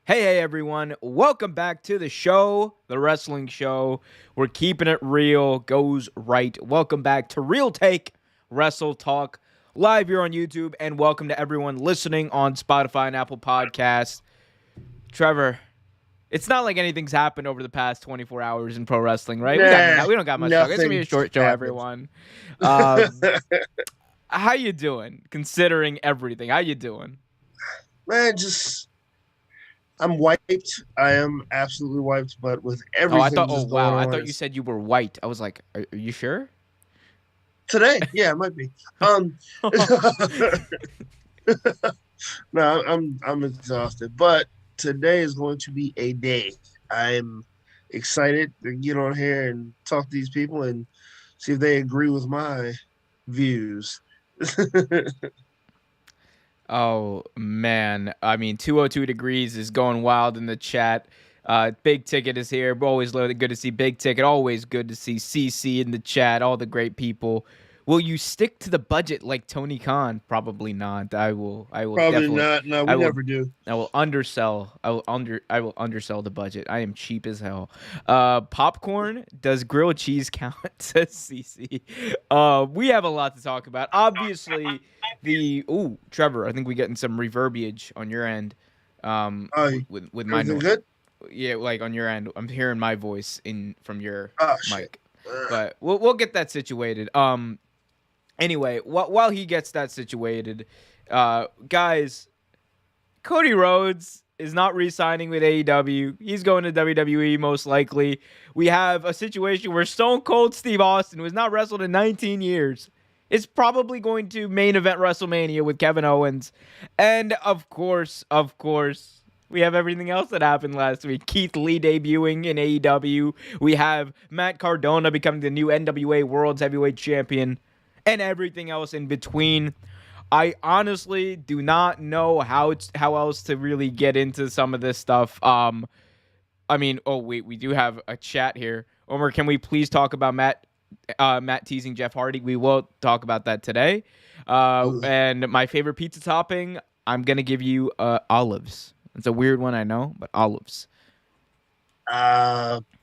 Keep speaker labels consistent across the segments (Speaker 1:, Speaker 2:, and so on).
Speaker 1: Hey, everyone. Welcome back to the show, the wrestling show. We're keeping it real, goes right. Welcome back to Real Take Wrestle Talk, live here on YouTube, and welcome to everyone listening on Spotify and Apple Podcasts. Trevor, it's not like anything's happened over the past 24 hours in pro wrestling, right?
Speaker 2: Nah,
Speaker 1: We don't got much to talk. It's going to be a
Speaker 2: nothing
Speaker 1: short show,
Speaker 2: happened.
Speaker 1: everyone. Um, how you doing, considering everything? How you doing?
Speaker 2: Man, I'm wiped. I am absolutely wiped, but with everything
Speaker 1: Oh,
Speaker 2: just going
Speaker 1: wow. I
Speaker 2: on
Speaker 1: thought you said you were white. I was like, are you sure?
Speaker 2: today, yeah, it might be. No, I'm exhausted, but today is going to be a day. I'm excited to get on here and talk to these people and see if they agree with my views.
Speaker 1: Oh man, I mean, 202 degrees is going wild in the chat. Big Ticket is here. Always good to see Big Ticket. Always good to see CC in the chat. All the great people. Will you stick to the budget like Tony Khan? Probably not. I will. I will
Speaker 2: Probably
Speaker 1: definitely.
Speaker 2: not. No,
Speaker 1: I
Speaker 2: we
Speaker 1: will.
Speaker 2: never do.
Speaker 1: I will undersell. I will undersell the budget. I am cheap as hell. Popcorn, does grilled cheese count? Says CC. We have a lot to talk about. Obviously, Trevor, I think we're getting some reverbiage on your end.
Speaker 2: Oh,
Speaker 1: With my
Speaker 2: everything
Speaker 1: noise.
Speaker 2: good?
Speaker 1: Yeah, like on your end, I'm hearing my voice in from your
Speaker 2: Oh shit.
Speaker 1: mic, but we'll get that situated. Anyway, while he gets that situated, guys, Cody Rhodes is not re-signing with AEW. He's going to WWE most likely. We have a situation where Stone Cold Steve Austin, who has not wrestled in 19 years, is probably going to main event WrestleMania with Kevin Owens. And of course, we have everything else that happened last week. Keith Lee debuting in AEW. We have Matt Cardona becoming the new NWA World's Heavyweight Champion. And everything else in between. I honestly do not know how else to really get into some of this stuff. I mean, oh wait, we do have a chat here. Omar, can we please talk about Matt teasing Jeff Hardy? We will talk about that today. And my favorite pizza topping, I'm gonna give you olives. It's a weird one, I know, but olives.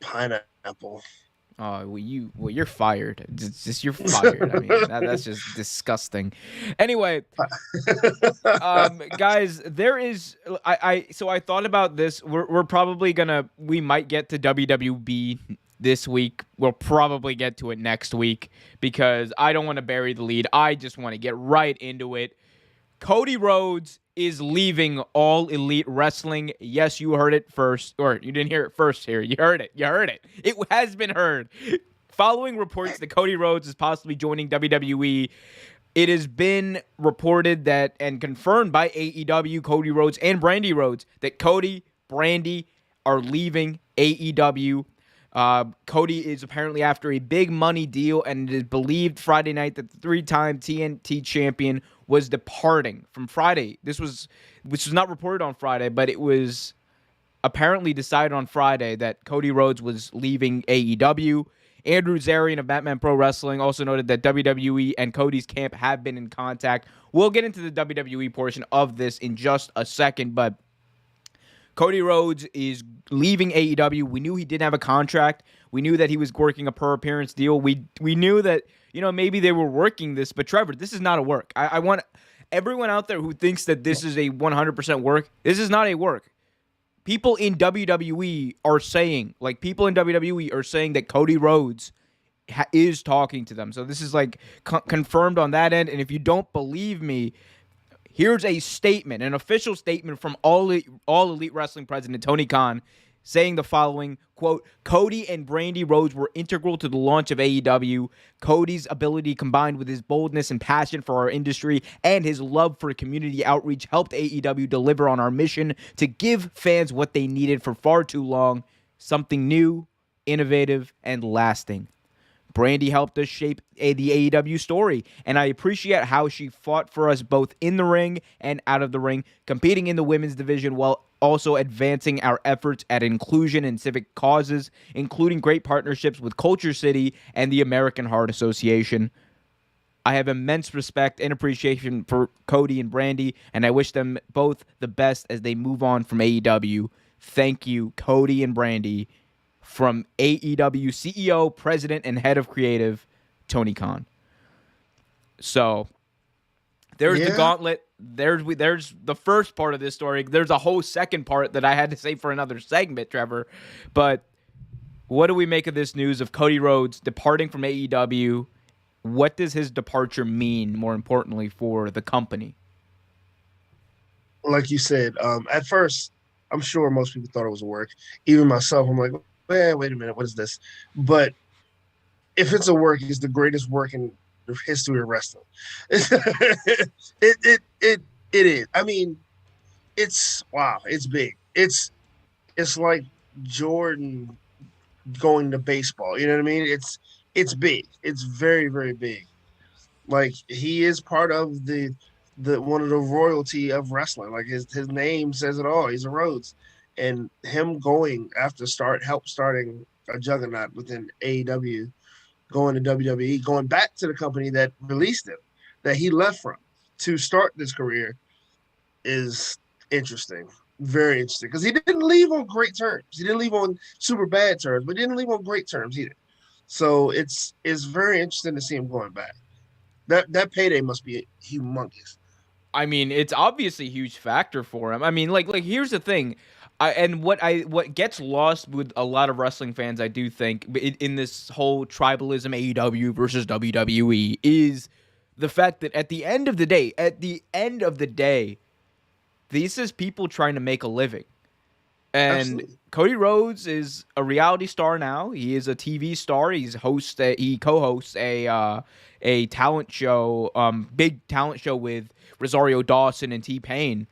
Speaker 2: Pineapple.
Speaker 1: Oh, you're fired. You're fired. I mean, that's just disgusting. Anyway, guys, there is so I thought about this. We're probably we might get to WWE this week. We'll probably get to it next week because I don't want to bury the lead. I just want to get right into it. Cody Rhodes is leaving All Elite Wrestling. Yes, you heard it first, or you didn't hear it first here. You heard it. You heard it. It has been heard. Following reports that Cody Rhodes is possibly joining WWE, it has been reported that and confirmed by AEW, Cody Rhodes and Brandy Rhodes, that Cody, Brandy are leaving AEW. Cody is apparently after a big money deal, and it is believed Friday night that the three-time TNT champion was departing from Friday. Which was not reported on Friday, but it was apparently decided on Friday that Cody Rhodes was leaving AEW. Andrew Zarian of Batman Pro Wrestling also noted that WWE and Cody's camp have been in contact. We'll get into the WWE portion of this in just a second, but Cody Rhodes is leaving AEW. We knew he didn't have a contract. We knew that he was working a per appearance deal. We knew that, maybe they were working this, but Trevor, this is not a work. I want everyone out there who thinks that this is a 100% work. This is not a work. People in WWE are saying that Cody Rhodes is talking to them. So this is confirmed on that end. And if you don't believe me, here's a statement, an official statement from All Elite Wrestling president Tony Khan saying the following, quote, Cody and Brandy Rhodes were integral to the launch of AEW. Cody's ability combined with his boldness and passion for our industry and his love for community outreach helped AEW deliver on our mission to give fans what they needed for far too long, something new, innovative, and lasting. Brandy helped us shape the AEW story, and I appreciate how she fought for us both in the ring and out of the ring, competing in the women's division while also advancing our efforts at inclusion and civic causes, including great partnerships with Culture City and the American Heart Association. I have immense respect and appreciation for Cody and Brandy, and I wish them both the best as they move on from AEW. Thank you, Cody and Brandy, from AEW CEO, President, and Head of Creative, Tony Khan. So there's the
Speaker 2: Yeah,
Speaker 1: gauntlet. There's the first part of this story. There's a whole second part that I had to say for another segment, Trevor. But what do we make of this news of Cody Rhodes departing from AEW? What does his departure mean, more importantly, for the company?
Speaker 2: like you said, at first, I'm sure most people thought it was a work. Even myself, I'm like, man, wait a minute, what is this? But if it's a work, it's the greatest work in the history of wrestling. It it is. I mean, it's wow, it's big. It's like Jordan going to baseball. You know what I mean? It's big. It's very, very big. Like he is part of the one of the royalty of wrestling. Like his name says it all. He's a Rhodes, and him going after help starting a juggernaut within AEW, going to WWE, going back to the company that released him, that he left from to start this career is interesting. Very interesting because he didn't leave on great terms. He didn't leave on super bad terms, but he didn't leave on great terms either. So it's very interesting to see him going back. That payday must be humongous.
Speaker 1: I mean, it's obviously a huge factor for him. I mean, like here's the thing. What gets lost with a lot of wrestling fans, I do think, in this whole tribalism AEW versus WWE is the fact that at the end of the day, this is people trying to make a living. And
Speaker 2: Absolutely.
Speaker 1: Cody Rhodes is a reality star now. He is a TV star. He co-hosts a talent show, big talent show with Rosario Dawson and T-Pain.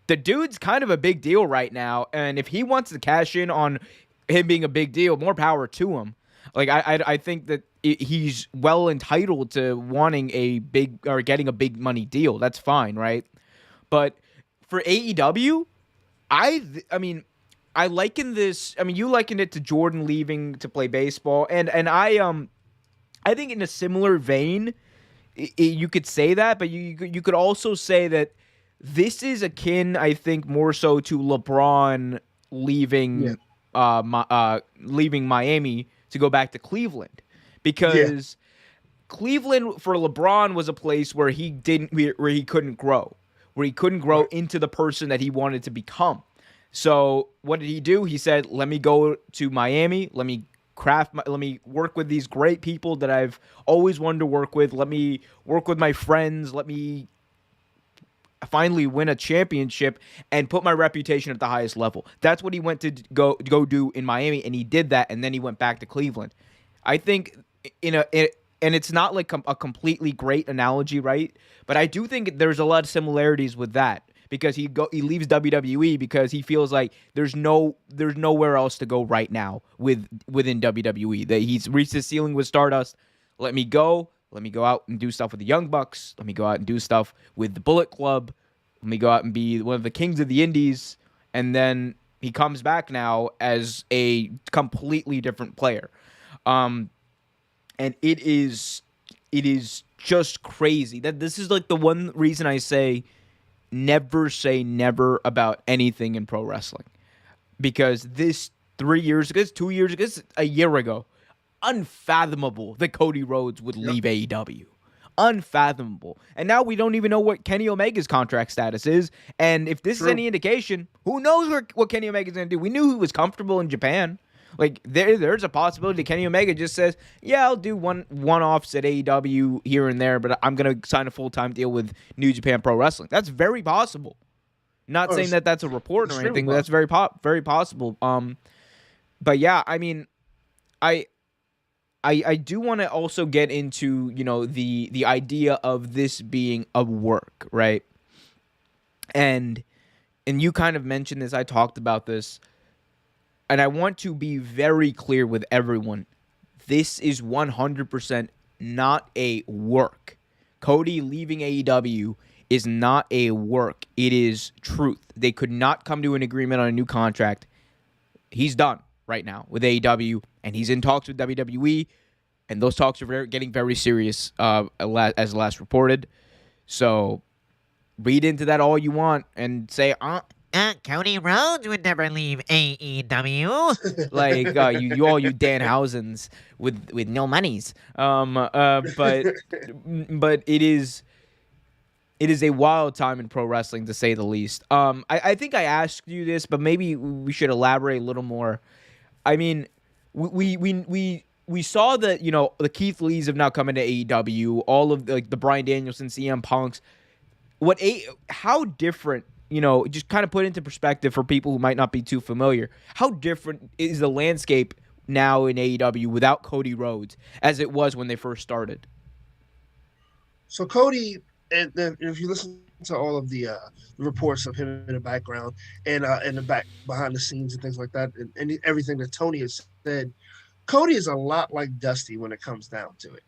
Speaker 1: The dude's kind of a big deal right now, and if he wants to cash in on him being a big deal, more power to him. Like I think that he's well entitled to wanting a big or getting a big money deal. That's fine, right? But for AEW, I mean, I liken this. I mean, you likened it to Jordan leaving to play baseball, and I think in a similar vein, you could say that, but you could also say that this is akin, I think, more so to LeBron
Speaker 2: Yeah.
Speaker 1: leaving leaving Miami to go back to Cleveland,
Speaker 2: Yeah.
Speaker 1: because Cleveland for LeBron was a place where he couldn't grow, where he couldn't grow
Speaker 2: Right.
Speaker 1: into the person that he wanted to become. So what did he do? He said, "Let me go to Miami. Let me work with these great people that I've always wanted to work with. Let me work with my friends. Let me finally win a championship and put my reputation at the highest level." That's what he went to go do in Miami, and he did that, and then he went back to Cleveland. I think and it's not like a completely great analogy, right? But I do think there's a lot of similarities with that, because he leaves WWE because he feels like there's nowhere else to go right now within WWE. That he's reached his ceiling with Stardust. Let me go. Let me go out and do stuff with the Young Bucks. Let me go out and do stuff with the Bullet Club. Let me go out and be one of the kings of the Indies. And then he comes back now as a completely different player. And it is just crazy that this is like the one reason I say never about anything in pro wrestling, because this 3 years ago, 2 years ago, a year ago, unfathomable that Cody Rhodes would
Speaker 2: Yep.
Speaker 1: leave AEW. Unfathomable. And now we don't even know what Kenny Omega's contract status is. And if this is
Speaker 2: True.
Speaker 1: any indication, who knows what Kenny Omega's going to do? We knew he was comfortable in Japan. Like there's a possibility Kenny Omega just says, "Yeah, I'll do one-offs at AEW here and there, but I'm gonna sign a full-time deal with New Japan Pro Wrestling." That's very possible. Not
Speaker 2: Oh,
Speaker 1: saying
Speaker 2: it's
Speaker 1: that that's a report or
Speaker 2: extremely
Speaker 1: anything, but that's
Speaker 2: possible.
Speaker 1: very possible. But yeah, I mean, I I do want to also get into the idea of this being a work, right? And you kind of mentioned this. I talked about this. And I want to be very clear with everyone. This is 100% not a work. Cody leaving AEW is not a work. It is truth. They could not come to an agreement on a new contract. He's done right now with AEW, and he's in talks with WWE, and those talks are getting very serious. As last reported, so read into that all you want and say,
Speaker 3: Cody Rhodes would never leave AEW.
Speaker 1: like you all you Danhausens with no monies. But it is a wild time in pro wrestling, to say the least. I think I asked you this, but maybe we should elaborate a little more. I mean, we saw that, the Keith Lees have now come into AEW. All of the Bryan Danielson, CM Punks. How different, just kind of put into perspective for people who might not be too familiar. How different is the landscape now in AEW without Cody Rhodes as it was when they first started?
Speaker 2: So Cody, and then if you listen to all of the reports of him in the background and in the back behind the scenes and things like that, and everything that Tony has said, Cody is a lot like Dusty when it comes down to it.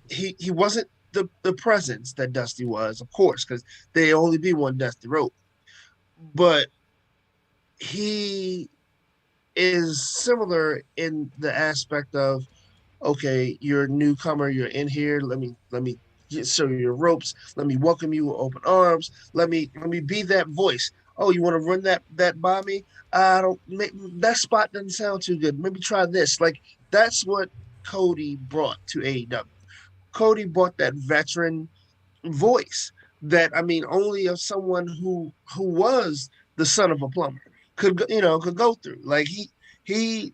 Speaker 2: He wasn't the presence that Dusty was, of course, because they only be one Dusty Rhodes, but he is similar in the aspect of, okay, you're a newcomer, you're in here, let me show you your ropes, let me welcome you with open arms, let me be that voice. Oh, you want to run that by me? I don't that spot doesn't sound too good, maybe try this. Like, that's what Cody brought to AEW. Cody brought that veteran voice that, I mean, only of someone who was the son of a plumber could go through. Like, he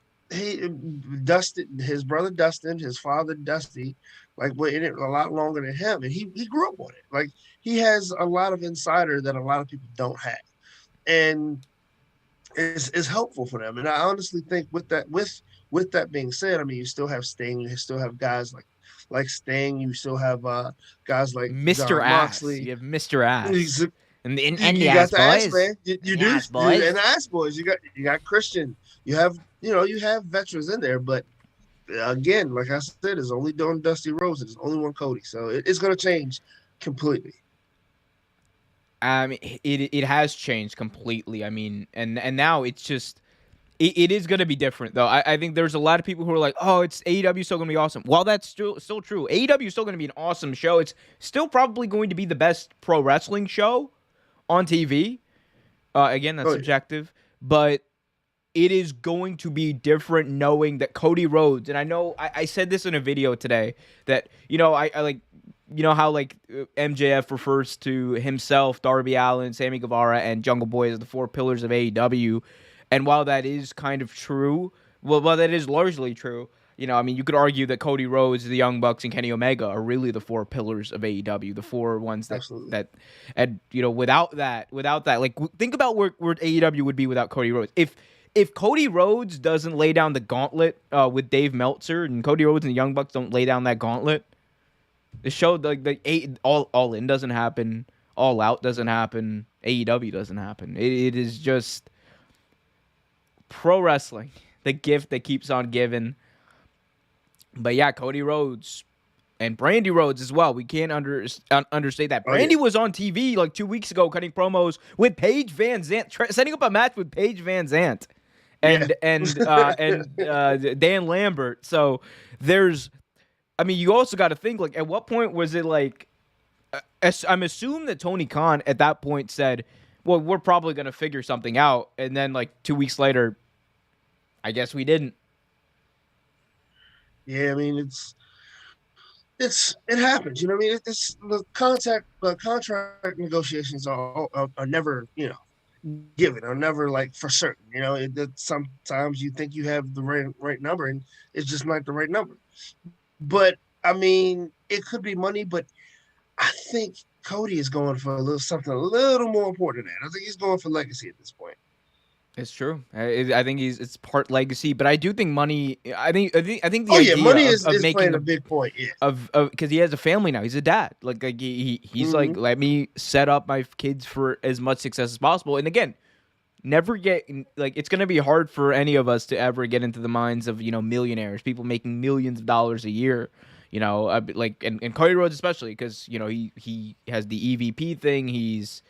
Speaker 2: Dustin, his brother Dustin, his father Dusty, like, were in it a lot longer than him, and he grew up on it. Like, he has a lot of insider that a lot of people don't have, and is helpful for them. And I honestly think with that being said, I mean, you still have Sting, you still have guys like Sting, you still have guys like
Speaker 1: Mr.
Speaker 2: John
Speaker 1: Ass.
Speaker 2: Moxley.
Speaker 1: You have Mr. Ass. And the
Speaker 2: You
Speaker 1: Ass
Speaker 2: got the ass
Speaker 1: Boys.
Speaker 2: man. You
Speaker 1: And the
Speaker 2: do,
Speaker 1: Ass Boys.
Speaker 2: and the ass boys. You got Christian. You have veterans in there, but again, like I said, it's only doing Dusty Rhodes. There's only one Cody, so it's going to change completely.
Speaker 1: It has changed completely. I mean, and now it's just it is going to be different, though. I think there's a lot of people who are like, oh, it's AEW still going to be awesome. While that's still true, AEW is still going to be an awesome show. It's still probably going to be the best pro wrestling show on TV. Again, that's
Speaker 2: Oh, yeah.
Speaker 1: subjective, but it is going to be different knowing that Cody Rhodes, and I know I said this in a video today, that, I like, how like MJF refers to himself, Darby Allin, Sammy Guevara, and Jungle Boy as the four pillars of AEW. And while that is kind of true, well, that is largely true. I mean, you could argue that Cody Rhodes, the Young Bucks, and Kenny Omega are really the four pillars of AEW, the four ones
Speaker 2: Absolutely.
Speaker 1: and without that, like, think about where AEW would be without Cody Rhodes. If Cody Rhodes doesn't lay down the gauntlet with Dave Meltzer, and Cody Rhodes and the Young Bucks don't lay down that gauntlet, the show, like, all in doesn't happen, All Out doesn't happen, AEW doesn't happen. It is just pro wrestling, the gift that keeps on giving. But yeah, Cody Rhodes and Brandy Rhodes as well. We can't understate that. Brandy was on TV like 2 weeks ago cutting promos with Paige Van Zant, setting up a match with Paige Van Zant and Dan Lambert. So you also got to think, like, at what point was it like? I'm assuming that Tony Khan at that point said, "Well, we're probably going to figure something out," and then like 2 weeks later, I guess we didn't.
Speaker 2: Yeah, I mean, it happens. You know what I mean? It's the contract negotiations are never, given, are never like for certain. Sometimes you think you have the right number, and it's just not the right number. But I mean, it could be money, but I think Cody is going for something a little more important than that. I think he's going for legacy at this point.
Speaker 1: It's true. I think it's part legacy, but I do think money. I think the
Speaker 2: idea
Speaker 1: money
Speaker 2: is
Speaker 1: making
Speaker 2: playing a big point. Yeah.
Speaker 1: Of because he has a family now. He's a dad. Like he's like, let me set up my kids for as much success as possible. And again, never get like, it's gonna be hard for any of us to ever get into the minds of millionaires, people making millions of dollars a year. Like and Cody Rhodes especially, because he has the EVP thing. He's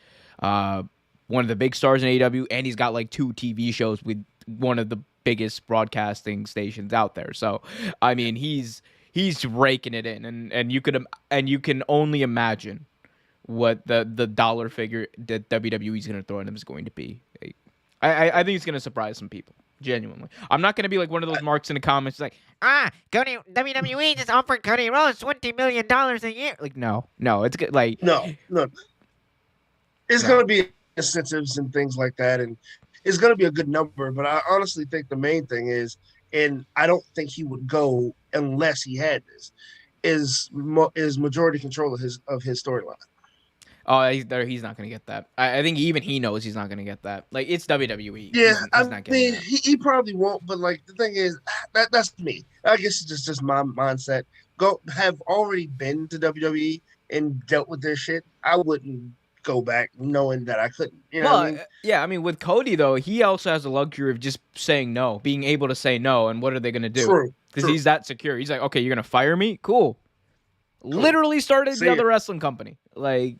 Speaker 1: one of the big stars in AEW, and he's got like 2 TV shows with one of the biggest broadcasting stations out there. So, I mean, he's raking it in, and you can only imagine what the dollar figure that WWE's going to throw at him is going to be. I think it's going to surprise some people. Genuinely, I'm not going to be like one of those marks in the comments like,
Speaker 3: WWE just offered Cody Rhodes $20 million a year.
Speaker 1: like no, it's good. Like
Speaker 2: No. It's
Speaker 1: No.
Speaker 2: going to be incentives and things like that, and it's going to be a good number. But I honestly think the main thing is, and I don't think he would go unless he had this, is majority control of his storyline.
Speaker 1: oh, he's not going to get that. I think even he knows he's not going to get that. Like it's WWE.
Speaker 2: Yeah,
Speaker 1: he's
Speaker 2: I
Speaker 1: not getting
Speaker 2: mean,
Speaker 1: that.
Speaker 2: he probably won't. But like the thing is, that's me. I guess it's just my mindset. Have already been to WWE and dealt with their shit. I wouldn't go back knowing that I couldn't. You know what I mean?
Speaker 1: Yeah, I mean, with Cody though, he also has the luxury of just saying no, being able to say no, and what are they going to do?
Speaker 2: True.
Speaker 1: Because he's that secure. He's like, okay, you're going to fire me? Cool. Literally started
Speaker 2: See
Speaker 1: the
Speaker 2: ya.
Speaker 1: other wrestling company. Like,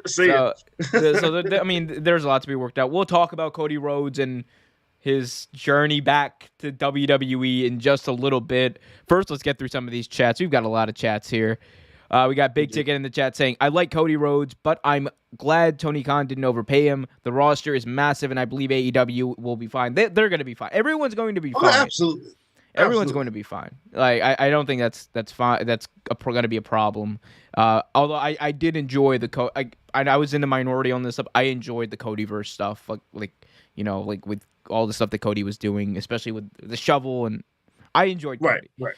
Speaker 2: See ya.
Speaker 1: I mean, there's a lot to be worked out. We'll talk about Cody Rhodes and his journey back to WWE in just a little bit. First, let's get through some of these chats. We've got a lot of chats here. We got Big Ticket in the chat saying, I like Cody Rhodes, but I'm glad Tony Khan didn't overpay him. The roster is massive, and I believe AEW will be fine. They're going to be fine. Everyone's going to be fine.
Speaker 2: Absolutely.
Speaker 1: Everyone's going to be fine. Like I don't think that's fine. That's going to be a problem. Although I did enjoy the I was in the minority on this stuff. I enjoyed the Codyverse stuff, like with all the stuff that Cody was doing, especially with the shovel, and I enjoyed Cody.
Speaker 2: Right.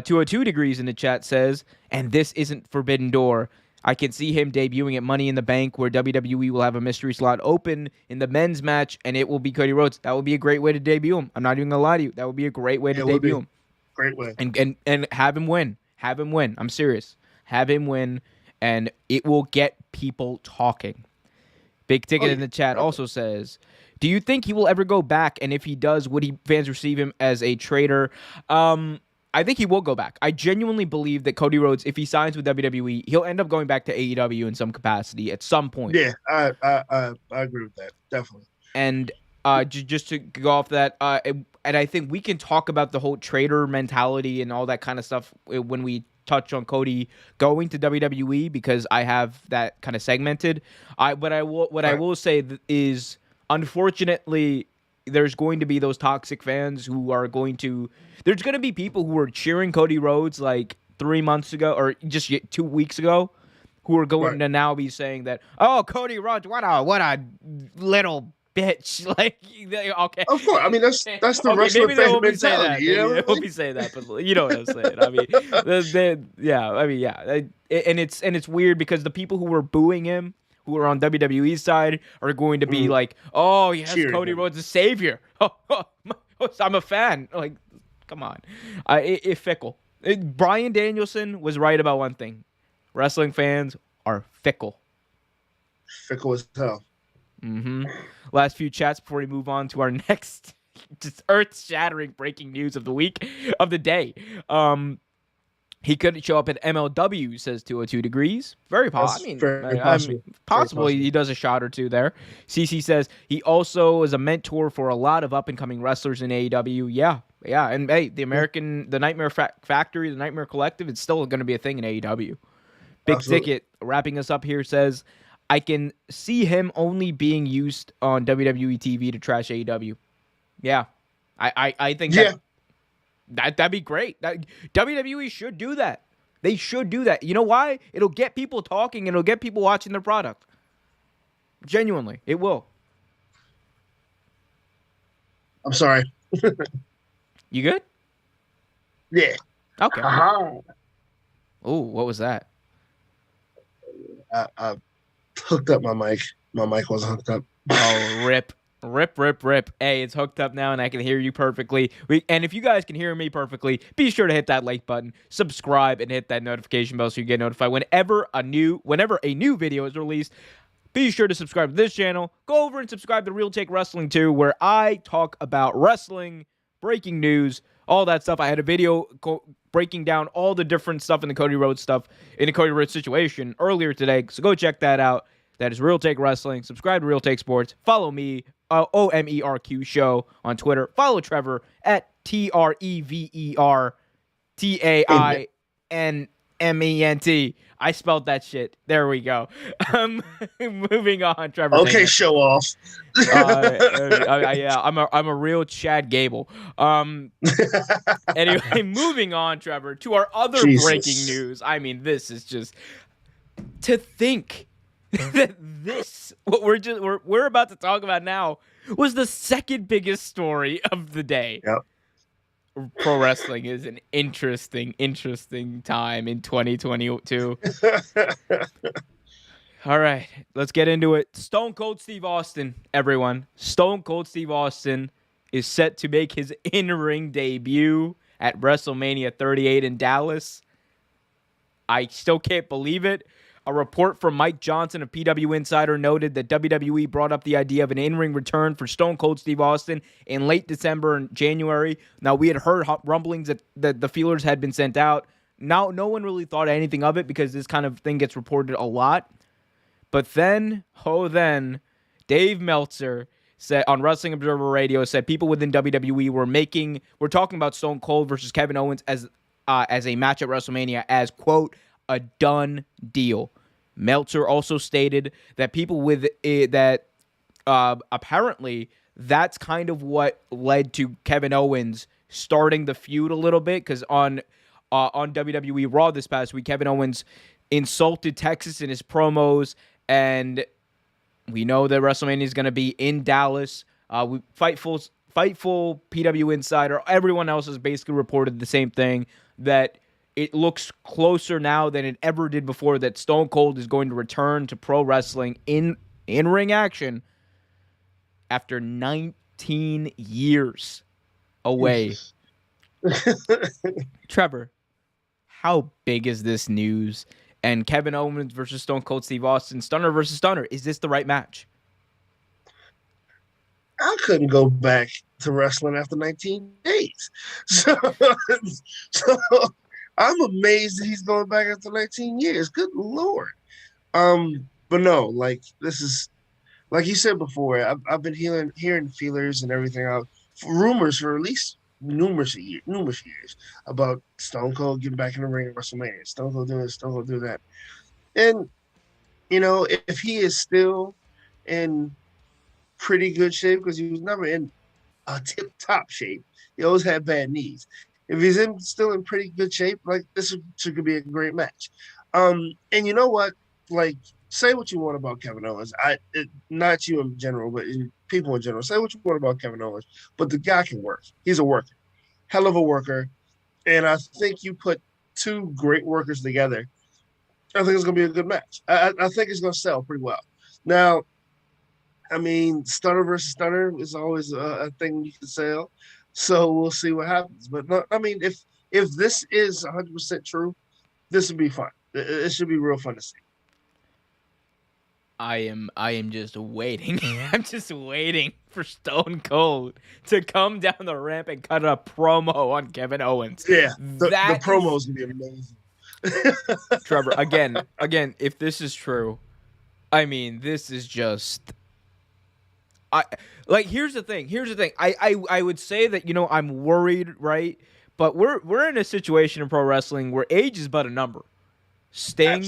Speaker 1: 202 Degrees in the chat says, and this isn't Forbidden Door. I can see him debuting at Money in the Bank, where WWE will have a mystery slot open in the men's match, and it will be Cody Rhodes. That would be a great way to debut him. I'm not even gonna lie to you. That would be a great way to debut him.
Speaker 2: Great way.
Speaker 1: And have him win. Have him win. I'm serious. Have him win, and it will get people talking. Big Ticket in the chat also says, do you think he will ever go back? And if he does, would fans receive him as a traitor? I think he will go back. I genuinely believe that Cody Rhodes, if he signs with WWE, he'll end up going back to AEW in some capacity at some point.
Speaker 2: Yeah, I agree with that. Definitely.
Speaker 1: And just to go off that, and I think we can talk about the whole traitor mentality and all that kind of stuff when we touch on Cody going to WWE, because I have that kind of segmented. I will say is, unfortunately, there's going to be those toxic fans who are going to. There's going to be people who were cheering Cody Rhodes like 3 months ago or just 2 weeks ago, who are going to now be saying that, oh, Cody Rhodes, what a little bitch. Like, okay.
Speaker 2: Of course. I mean, that's the wrestler fan mentality.
Speaker 1: They won't be saying that, but you know what I'm saying. I mean, and it's weird because the people who were booing him, who are on WWE's side, are going to be like, oh, yes,
Speaker 2: Cheering
Speaker 1: Cody
Speaker 2: him.
Speaker 1: Rhodes is savior. I'm a fan. Like, come on. It's fickle. Bryan Danielson was right about one thing. Wrestling fans are fickle.
Speaker 2: Fickle as hell.
Speaker 1: Mm-hmm. Last few chats before we move on to our next just earth-shattering breaking news of the week, of the day. He couldn't show up at MLW, says 202 Degrees. Very possible. I mean, possible he does a shot or two there. CC says he also is a mentor for a lot of up-and-coming wrestlers in AEW. Yeah. And hey, the Nightmare Factory, the Nightmare Collective, it's still going to be a thing in AEW. Big Ticket, wrapping us up here, says, I can see him only being used on WWE TV to trash AEW. Yeah. I think that'd be great. WWE should do that. They should do that. You know why? It'll get people talking and it'll get people watching their product. Genuinely, it will.
Speaker 2: I'm sorry.
Speaker 1: You good?
Speaker 2: Yeah.
Speaker 1: Okay.
Speaker 2: Uh-huh.
Speaker 1: Oh, what was that?
Speaker 2: I hooked up my mic. My mic wasn't hooked up.
Speaker 1: Oh, rip. Hey, it's hooked up now and I can hear you perfectly. And if you guys can hear me perfectly, be sure to hit that like button, subscribe, and hit that notification bell so you get notified whenever a new video is released. Be sure to subscribe to this channel. Go over and subscribe to Real Take Wrestling too, where I talk about wrestling, breaking news, all that stuff. I had a video breaking down all the different stuff in the Cody Rhodes situation earlier today, so go check that out. That is Real Take Wrestling. Subscribe to Real Take Sports. Follow me, OMERQ Show on Twitter. Follow Trevor at TREVERTAINMENT. I spelled that shit. There we go. Moving on, Trevor.
Speaker 2: Okay, show off.
Speaker 1: Yeah, I'm a real Chad Gable. Anyway, moving on, Trevor, to our other breaking news. I mean, this is just to think that what we're about to talk about now was the second biggest story of the day.
Speaker 2: Yep.
Speaker 1: Pro wrestling is an interesting time in 2022. All right, let's get into it. Stone Cold Steve Austin, everyone. Stone Cold Steve Austin is set to make his in-ring debut at WrestleMania 38 in Dallas. I still can't believe it. A report from Mike Johnson of PW Insider noted that WWE brought up the idea of an in-ring return for Stone Cold Steve Austin in late December and January. Now, we had heard rumblings that the feelers had been sent out. Now, no one really thought anything of it because this kind of thing gets reported a lot. But then, Dave Meltzer said on Wrestling Observer Radio, said people within WWE were talking about Stone Cold versus Kevin Owens as a match at WrestleMania as, quote, a done deal. Meltzer also stated that people with that apparently that's kind of what led to Kevin Owens starting the feud a little bit, because on WWE Raw this past week, Kevin Owens insulted Texas in his promos, and we know that WrestleMania is going to be in Dallas. Fightful PW Insider, everyone else has basically reported the same thing, that it looks closer now than it ever did before that Stone Cold is going to return to pro wrestling in ring action after 19 years away. Trevor, how big is this news? And Kevin Owens versus Stone Cold Steve Austin, Stunner versus Stunner, is this the right match?
Speaker 2: I couldn't go back to wrestling after 19 days. So I'm amazed that he's going back after 19 years. Good Lord. But no, like, this is, like you said before, I've been hearing feelers and everything out, rumors for at least numerous years about Stone Cold getting back in the ring at WrestleMania. Stone Cold doing this, Stone Cold doing that. And, you know, if he is still in pretty good shape, because he was never in a tip-top shape, he always had bad knees. If he's still in pretty good shape, like, this could be a great match. And you know what? Like, say what you want about Kevin Owens. Not you in general, but people in general. Say what you want about Kevin Owens, but the guy can work. He's a worker, hell of a worker. And I think you put two great workers together, I think it's going to be a good match. I think it's going to sell pretty well. Now, I mean, Stunner versus Stunner is always a thing you can sell. So we'll see what happens. But no, I mean, if this is 100% true, this would be fun. It should be real fun to see.
Speaker 1: I am just waiting. I'm just waiting for Stone Cold to come down the ramp and cut a promo on Kevin Owens.
Speaker 2: Yeah, the promo is gonna be amazing.
Speaker 1: Trevor, again, if this is true, I mean, this is just. Here's the thing. I would say that, you know, I'm worried, right? But we're in a situation in pro wrestling where age is but a number. Sting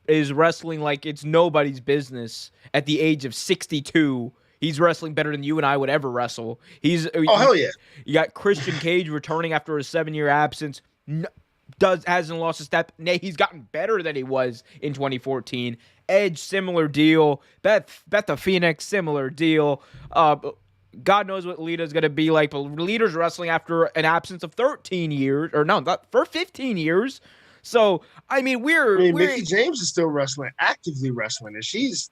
Speaker 1: is wrestling like it's nobody's business at the age of 62. He's wrestling better than you and I would ever wrestle.
Speaker 2: Hell yeah.
Speaker 1: You got Christian Cage returning after a 7-year absence. Hasn't lost a step. Nay, he's gotten better than he was in 2014. Edge, similar deal. Beth the Phoenix, similar deal. God knows what Lita's going to be like, but Lita's wrestling after an absence of 13 years. Or no, not for 15 years. So, I mean,
Speaker 2: Mickie James is still actively wrestling, and she's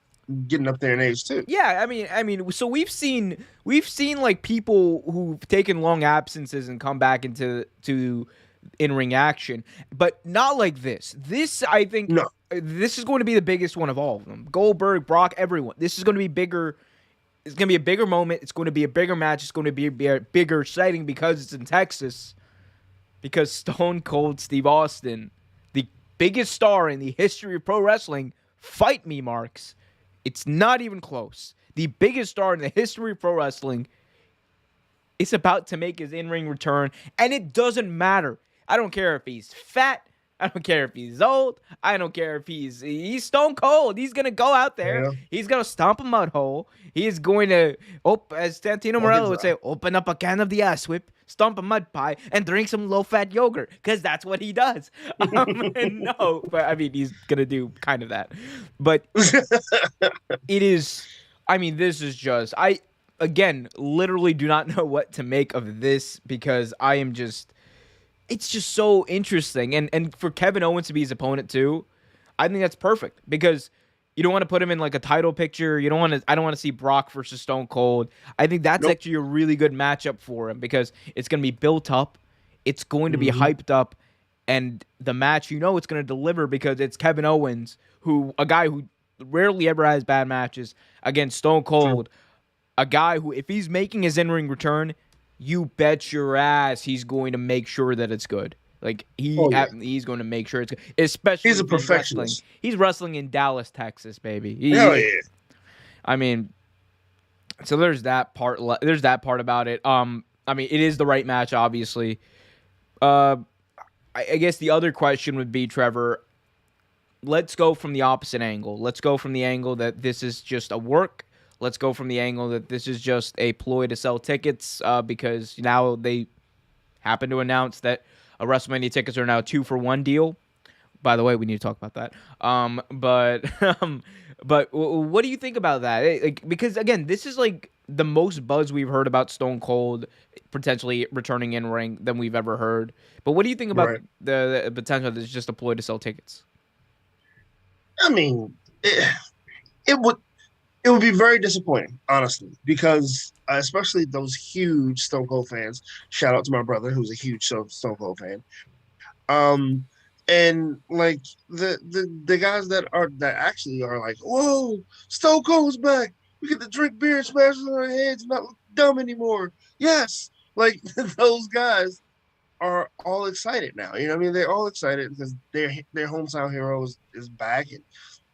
Speaker 2: getting up there in age too.
Speaker 1: Yeah, I mean, so we've seen like people who've taken long absences and come back into in-ring action, but not like this. This, I think, this is going to be the biggest one of all of them. Goldberg, Brock, everyone. This is going to be bigger. It's going to be a bigger moment. It's going to be a bigger match. It's going to be a bigger sighting because it's in Texas. Because Stone Cold Steve Austin, the biggest star in the history of pro wrestling, Fight me, Marks. It's not even close. The biggest star in the history of pro wrestling is about to make his in-ring return, and it doesn't matter. I don't care if he's fat. I don't care if he's old. I don't care if he's stone cold. He's gonna go out there.
Speaker 2: Yeah.
Speaker 1: He's gonna stomp a mud hole. He is going to, as Santino Morello would say, open up a can of the ass whip, stomp a mud pie, and drink some low-fat yogurt, because that's what he does. And no, but I mean, he's gonna do kind of that. But it is. I mean, this is just. Again, literally do not know what to make of this, because I am just. It's just so interesting. And for Kevin Owens to be his opponent too, I think that's perfect, because you don't want to put him in like a title picture. I don't want to see Brock versus Stone Cold. I think that's actually a really good matchup for him, because it's going to be built up. It's going to be hyped up, and the match, it's going to deliver, because it's Kevin Owens, a guy who rarely ever has bad matches, against Stone Cold, a guy who, if he's making his in-ring return, you bet your ass he's going to make sure that it's good. Like, he's going to make sure it's good. Especially
Speaker 2: he's a perfectionist.
Speaker 1: He's wrestling in Dallas, Texas, baby.
Speaker 2: Hell yeah.
Speaker 1: I mean, so there's that part. There's that part about it. I mean, it is the right match, obviously. I guess the other question would be, Trevor, let's go from the opposite angle. Let's go from the angle that this is just a work. Let's go from the angle that this is just a ploy to sell tickets, because now they happen to announce that WrestleMania tickets are now 2-for-1 deal. By the way, we need to talk about that. But what do you think about that? Because again, this is like the most buzz we've heard about Stone Cold potentially returning in ring than we've ever heard. But what do you think about the potential that it's just a ploy to sell tickets?
Speaker 2: I mean, it would be very disappointing, honestly, because especially those huge Stone Cold fans. Shout out to my brother, who's a huge Stone Cold fan. And like the guys that actually are like, whoa, Stone Cold's back. We get to drink beer and smash on our heads and not look dumb anymore. Yes, like those guys are all excited now. You know what I mean? They're all excited because their hometown hero is back, and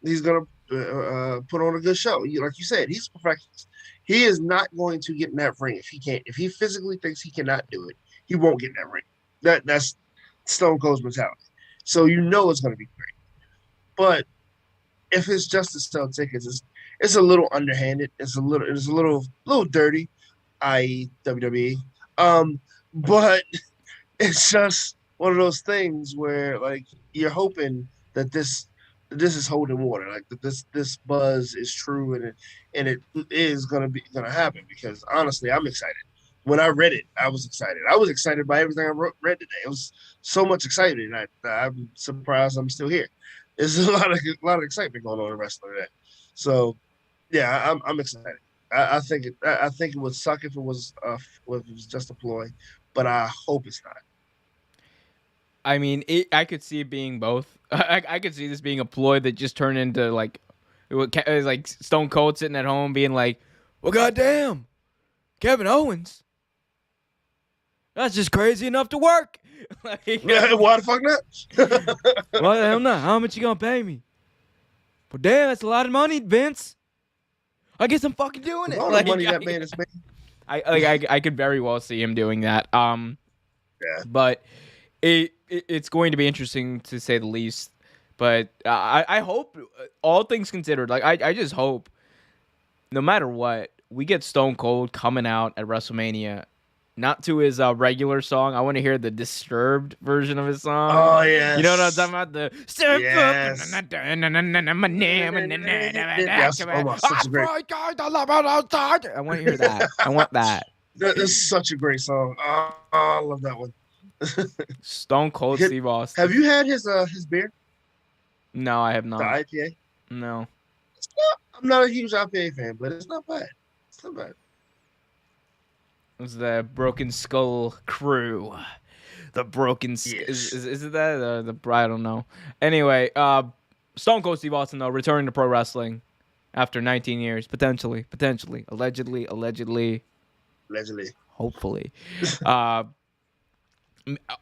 Speaker 2: he's gonna put on a good show. Like you said, he's a perfectionist. He is not going to get in that ring if he can't. If he physically thinks he cannot do it, he won't get in that ring. That's Stone Cold's mentality. So it's going to be great. But if it's just to sell tickets, it's a little underhanded. It's a little dirty, i.e. WWE. But it's just one of those things where like you're hoping that this is holding water, like that this buzz is true and it is gonna happen, because honestly, I'm excited. When I read it, I was excited. I was excited by everything I read today. It was so much excitement. I'm surprised I'm still here. There's a lot of excitement going on in wrestling today. So, yeah, I'm excited. I think it would suck if it was just a ploy, but I hope it's not.
Speaker 1: I mean, I could see it being both. I could see this being a ploy that just turned into like Stone Cold sitting at home being like, "Well, goddamn, Kevin Owens, that's just crazy enough to work."
Speaker 2: Why the fuck not?
Speaker 1: Well, I don't know. How much you gonna pay me? Well, damn, that's a lot of money, Vince. I guess I'm fucking doing it.
Speaker 2: All the money that man is making.
Speaker 1: I could very well see him doing that.
Speaker 2: Yeah.
Speaker 1: But it's going to be interesting to say the least. But I hope, all things considered, like I just hope, no matter what, we get Stone Cold coming out at WrestleMania, not to his regular song. I want to hear the Disturbed version of his song.
Speaker 2: Oh yeah,
Speaker 1: you know what I'm talking about? The
Speaker 2: yes. Oh, such a great.
Speaker 1: I want to hear that. I want that.
Speaker 2: That is such a great song. Oh, I love that one.
Speaker 1: Stone Cold Steve Austin.
Speaker 2: Have you had his beer?
Speaker 1: No, I have not.
Speaker 2: The IPA?
Speaker 1: No.
Speaker 2: I'm not a huge IPA fan, but it's not bad. It's not bad.
Speaker 1: It's the Broken Skull Crew. The Broken Skull.
Speaker 2: Yes.
Speaker 1: Is it that? I don't know. Anyway, Stone Cold Steve Austin, though, returning to pro wrestling after 19 years. Potentially. Allegedly.
Speaker 2: Allegedly.
Speaker 1: Hopefully.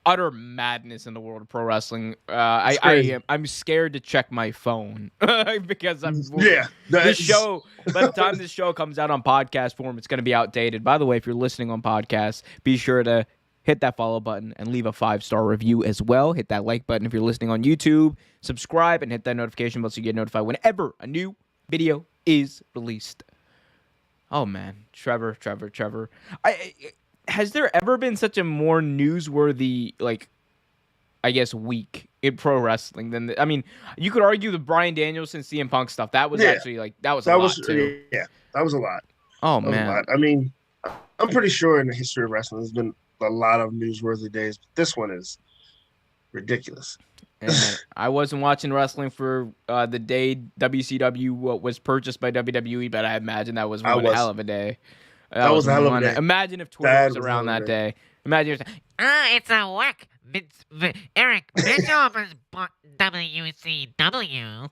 Speaker 1: utter madness in the world of pro wrestling.
Speaker 2: It's crazy.
Speaker 1: I'm scared to check my phone because
Speaker 2: Yeah,
Speaker 1: this show. By the time this show comes out on podcast form, it's going to be outdated. By the way, if you're listening on podcast, be sure to hit that follow button and leave a 5-star review as well. Hit that like button if you're listening on YouTube. Subscribe and hit that notification bell so you get notified whenever a new video is released. Oh man, Trevor. Has there ever been such a more newsworthy, like, I guess, week in pro wrestling than I mean, you could argue the Bryan Danielson CM Punk stuff. That was actually like that was a lot too.
Speaker 2: Yeah, that was a lot.
Speaker 1: Oh
Speaker 2: That was a
Speaker 1: man,
Speaker 2: lot. I mean, I'm pretty sure in the history of wrestling, there's been a lot of newsworthy days, but this one is ridiculous.
Speaker 1: And I wasn't watching wrestling for the day WCW was purchased by WWE, but I imagine that was one hell of a day.
Speaker 2: That was a hell of a day.
Speaker 1: Imagine if Twitter was around that day. Imagine if
Speaker 3: It's a whack. Eric Bischoff is WCW.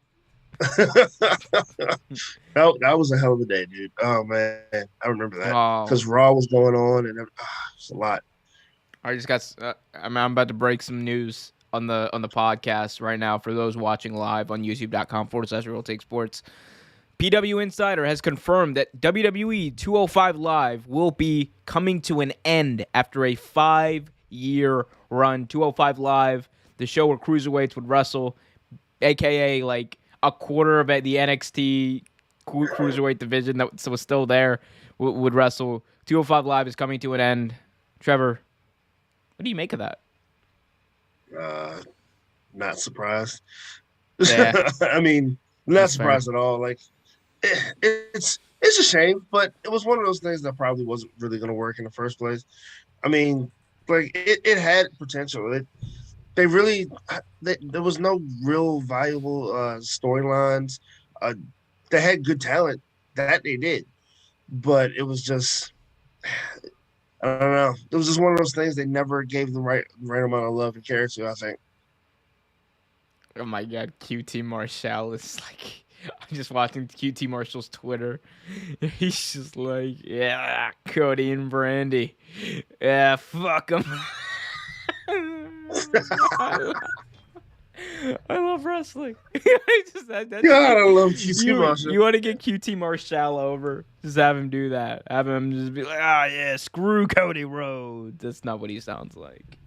Speaker 2: that was a hell of a day, dude. Oh man, I remember that
Speaker 1: oh,
Speaker 2: because Raw was going on and it was a lot.
Speaker 1: I just got. I'm about to break some news on the podcast right now for those watching live on YouTube.com/Real Take Sports. PW Insider has confirmed that WWE 205 Live will be coming to an end after a 5-year run. 205 Live, the show where cruiserweights would wrestle, aka like a quarter of the NXT cruiserweight division that was still there would wrestle. 205 Live is coming to an end. Trevor, what do you make of that?
Speaker 2: Not surprised.
Speaker 1: Yeah.
Speaker 2: I mean, not surprised at all. Like, it's a shame, but it was one of those things that probably wasn't really going to work in the first place. I mean, like it had potential. There was no real valuable storylines. They had good talent, that they did, but it was just, I don't know. It was just one of those things they never gave the right amount of love and care to, I think.
Speaker 1: Oh my God, QT Marshall is like, I'm just watching QT Marshall's Twitter. He's just like, yeah, Cody and Brandy. Yeah, fuck them. I love wrestling.
Speaker 2: God, I love QT Marshall.
Speaker 1: You want to get QT Marshall over? Just have him do that. Have him just be like, yeah, screw Cody Rhodes. That's not what he sounds like.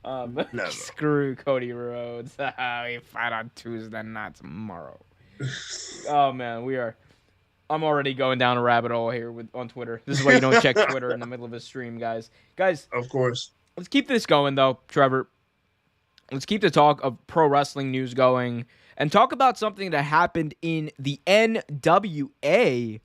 Speaker 2: No.
Speaker 1: Screw Cody Rhodes. We fight on Tuesday, not tomorrow. Oh man, I'm already going down a rabbit hole here on Twitter. This is why you don't check Twitter in the middle of a stream, guys.
Speaker 2: Of course.
Speaker 1: Let's keep this going though, Trevor. Let's keep the talk of pro wrestling news going and talk about something that happened in the NWA.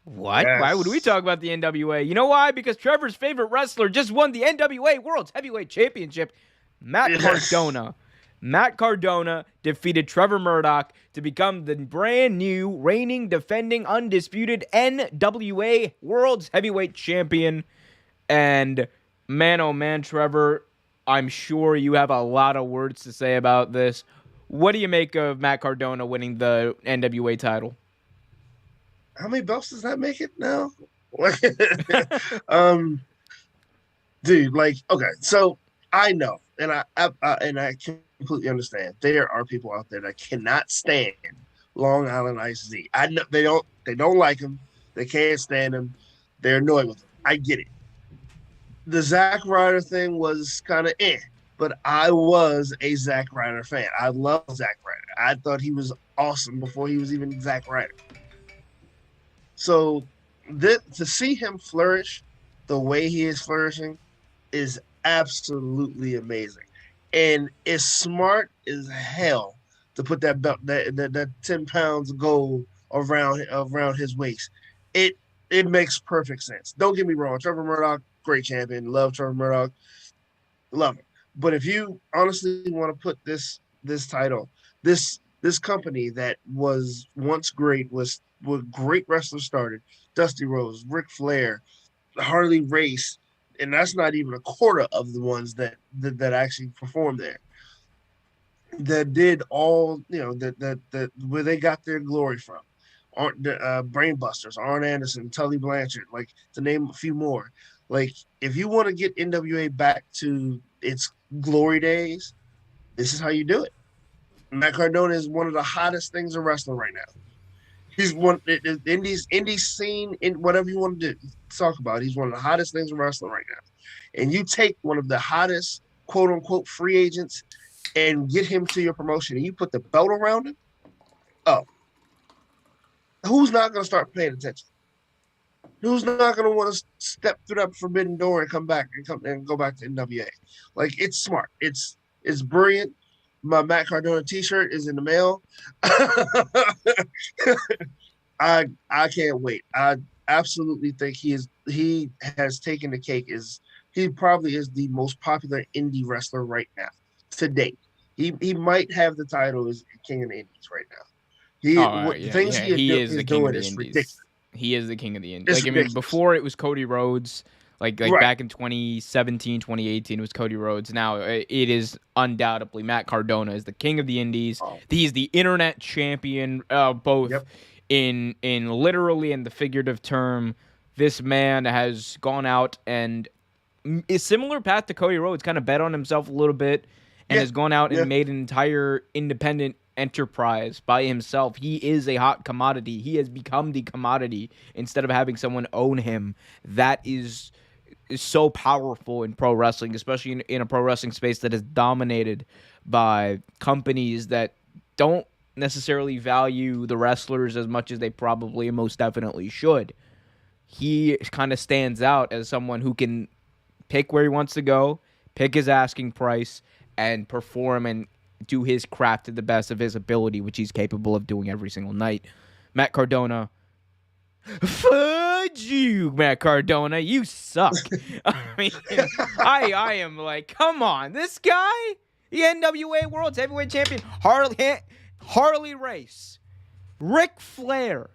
Speaker 1: What?
Speaker 2: Yes.
Speaker 1: Why would we talk about the NWA? You know why? Because Trevor's favorite wrestler just won the NWA World's Heavyweight Championship, Matt Cardona. Matt Cardona defeated Trevor Murdoch to become the brand new, reigning, defending, undisputed NWA World's Heavyweight Champion. And man, oh man, Trevor, I'm sure you have a lot of words to say about this. What do you make of Matt Cardona winning the NWA title?
Speaker 2: How many belts does that make it now? Dude, like, okay, so I know, and I completely understand. There are people out there that cannot stand Long Island Ice Z. I know they don't like him. They can't stand him. They're annoyed with him. I get it. The Zack Ryder thing was kind of but I was a Zack Ryder fan. I love Zack Ryder. I thought he was awesome before he was even Zack Ryder. So to see him flourish the way he is flourishing is absolutely amazing. And it's smart as hell to put that belt, that 10 pounds of gold around his waist. It makes perfect sense. Don't get me wrong. Trevor Murdoch, great champion. Love Trevor Murdoch. Love him. But if you honestly want to put this title, this company that was once great, was where great wrestlers started, Dusty Rhodes, Ric Flair, Harley Race, and that's not even a quarter of the ones that actually performed there. That did all, that where they got their glory from. Brainbusters, Arn Anderson, Tully Blanchard, like to name a few more. Like, if you want to get NWA back to its glory days, this is how you do it. Matt Cardona is one of the hottest things in wrestling right now. He's one the indie scene, in whatever you want to do, talk about. He's one of the hottest things in wrestling right now. And you take one of the hottest quote unquote free agents and get him to your promotion, and you put the belt around him. Oh, who's not going to start paying attention? Who's not going to want to step through that forbidden door and come back and go back to NWA? Like, it's smart. It's brilliant. My Matt Cardona T-shirt is in the mail. I can't wait. I absolutely think he has taken the cake. He probably is the most popular indie wrestler right now to date. He might have the title as King of the Indies right now. He is the king of the Indies. Ridiculous.
Speaker 1: He is the king of the Indies. Like, I mean, before it was Cody Rhodes. Like right. Back in 2017, 2018, it was Cody Rhodes. Now it is undoubtedly Matt Cardona is the king of the Indies. Oh. He's the internet champion, both in literally and the figurative term. This man has gone out and a similar path to Cody Rhodes, kind of bet on himself a little bit and has gone out and made an entire independent enterprise by himself. He is a hot commodity. He has become the commodity instead of having someone own him. That is so powerful in pro wrestling, especially in a pro wrestling space that is dominated by companies that don't necessarily value the wrestlers as much as they probably and most definitely should. He kind of stands out as someone who can pick where he wants to go, pick his asking price, and perform and do his craft to the best of his ability, which he's capable of doing every single night. Matt Cardona, fudge you, Matt Cardona. You suck. I mean, I am like, come on. This guy, the NWA World's Heavyweight Champion, Harley Race, Ric Flair,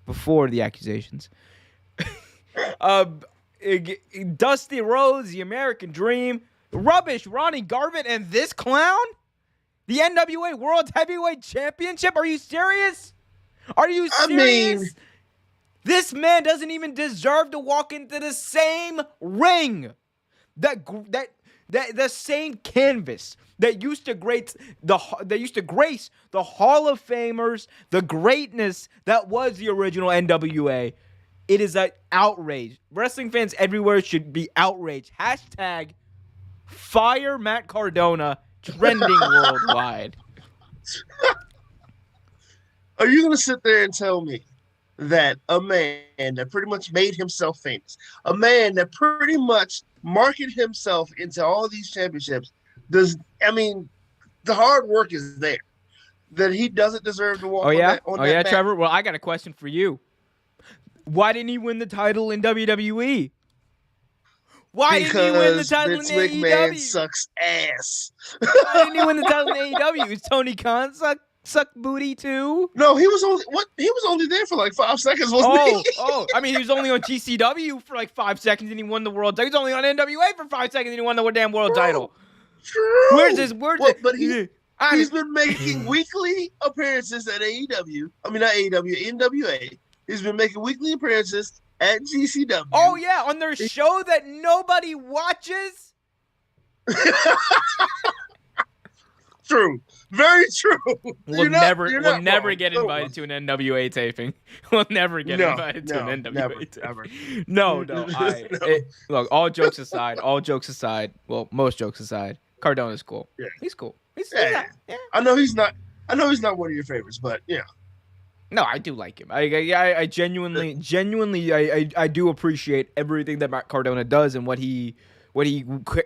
Speaker 1: before the accusations. Dusty Rhodes, the American Dream, rubbish, Ronnie Garvin, and this clown? The NWA World Heavyweight Championship? Are you serious? Are you serious? I mean, this man doesn't even deserve to walk into the same ring, the same canvas that used to grace the Hall of Famers, the greatness that was the original NWA. It is an outrage. Wrestling fans everywhere should be outraged. Hashtag fire Matt Cardona, trending worldwide.
Speaker 2: Are you going to sit there and tell me that a man that pretty much made himself famous, a man that pretty much marketed himself into all these championships, the hard work is there, that he doesn't deserve to walk on that mat?
Speaker 1: Trevor? Well, I got a question for you. Why didn't he win the title in WWE? Why didn't he win the title
Speaker 2: Vince
Speaker 1: in AEW?
Speaker 2: McMahon sucks ass.
Speaker 1: Why didn't he win the title in AEW? Is Tony Khan suck booty too?
Speaker 2: No, he was only there for like 5 seconds, wasn't he?
Speaker 1: I mean, he was only on GCW for like 5 seconds and he won the world title. He was only on NWA for 5 seconds and he won the damn world title.
Speaker 2: True.
Speaker 1: Where's this?
Speaker 2: But he's been making weekly appearances at AEW. I mean, not AEW, NWA. He's been making weekly appearances at GCW.
Speaker 1: Oh, yeah, on their show that nobody watches?
Speaker 2: True. Very true.
Speaker 1: We'll never get invited to an NWA taping. We'll never get invited to an NWA taping. No. Look, all jokes aside, well, most jokes aside, Cardona's cool. Yeah. He's cool. He's
Speaker 2: not. I know he's not one of your favorites, but yeah.
Speaker 1: No, I do like him. I genuinely, I do appreciate everything that Matt Cardona does and what he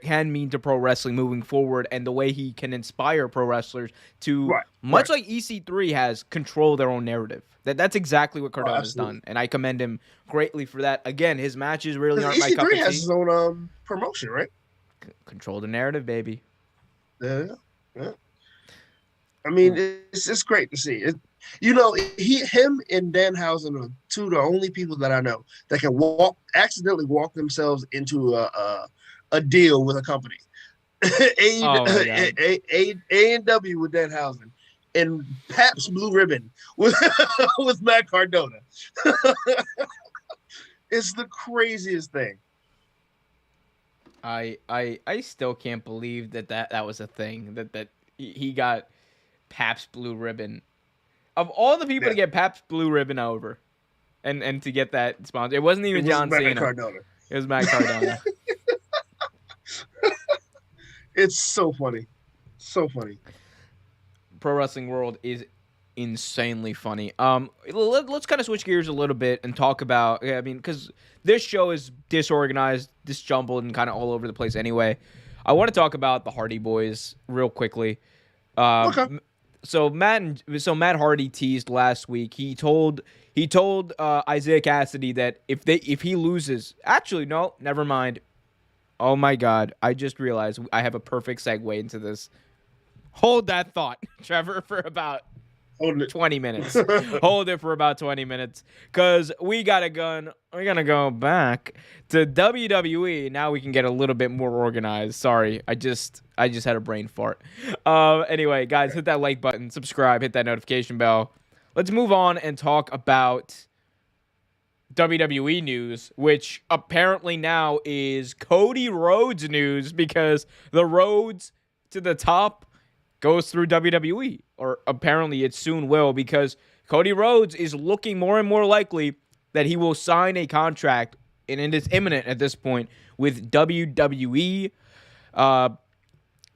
Speaker 1: can mean to pro wrestling moving forward, and the way he can inspire pro wrestlers to, like EC3 has, control their own narrative. That's exactly what Cardona's done, and I commend him greatly for that. Again, his matches really aren't my cup of tea.
Speaker 2: EC3 has his own promotion, right?
Speaker 1: Control the narrative, baby.
Speaker 2: Yeah. I mean, it's great to see. Him and Danhausen are two of the only people that I know that can accidentally walk themselves into a deal with a company. A&W with Danhausen and Pabst Blue Ribbon with Matt Cardona. It's the craziest thing.
Speaker 1: I still can't believe that was a thing that he got Pabst Blue Ribbon. Of all the people
Speaker 2: Yeah,
Speaker 1: to get Pabst Blue Ribbon over and to get that sponsor, it wasn't
Speaker 2: it
Speaker 1: even
Speaker 2: was
Speaker 1: John
Speaker 2: Matt
Speaker 1: Cena.
Speaker 2: Cardona.
Speaker 1: It was Matt Cardona.
Speaker 2: It's so funny, so funny.
Speaker 1: Pro Wrestling World is insanely funny. Let's kind of switch gears a little bit and talk about. Yeah, I mean, because this show is disorganized, disjumbled, and kind of all over the place. Anyway, I want to talk about the Hardy Boys real quickly.
Speaker 2: Okay.
Speaker 1: Matt Hardy teased last week. He told Isaiah Cassidy that if he loses, actually no, never mind. Oh my God, I just realized I have a perfect segue into this. Hold that thought, Trevor, for about
Speaker 2: Hold it.
Speaker 1: 20 minutes. Hold it for about 20 minutes. Because we're going to go back to WWE. Now we can get a little bit more organized. Sorry, I just had a brain fart. Anyway, guys, hit that like button, subscribe, hit that notification bell. Let's move on and talk about WWE news, which apparently now is Cody Rhodes news because the roads to the top goes through WWE, or apparently it soon will, because Cody Rhodes is looking more and more likely that he will sign a contract, and it is imminent at this point, with WWE.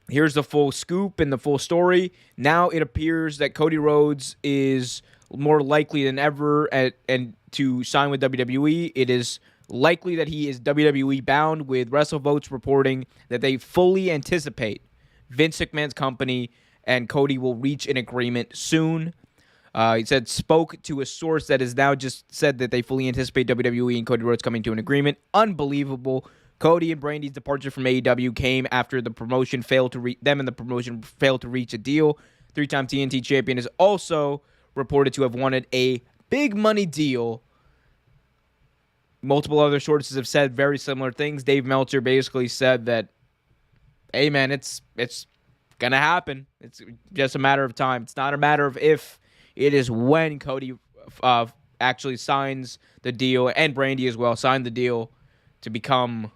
Speaker 1: Here's the full scoop and the full story. Now it appears that Cody Rhodes is more likely than ever and to sign with WWE. It is likely that he is WWE bound, with WrestleVotes reporting that they fully anticipate Vince McMahon's company and Cody will reach an agreement soon. He spoke to a source that has now just said that they fully anticipate WWE and Cody Rhodes coming to an agreement. Unbelievable. Cody and Brandy's departure from AEW came after the promotion failed to reach a deal. Three-time TNT champion is also reported to have wanted a big money deal. Multiple other sources have said very similar things. Dave Meltzer basically said that, hey man, it's gonna happen. It's just a matter of time. It's not a matter of if, it is when Cody actually signs the deal, and Brandy as well signed the deal to become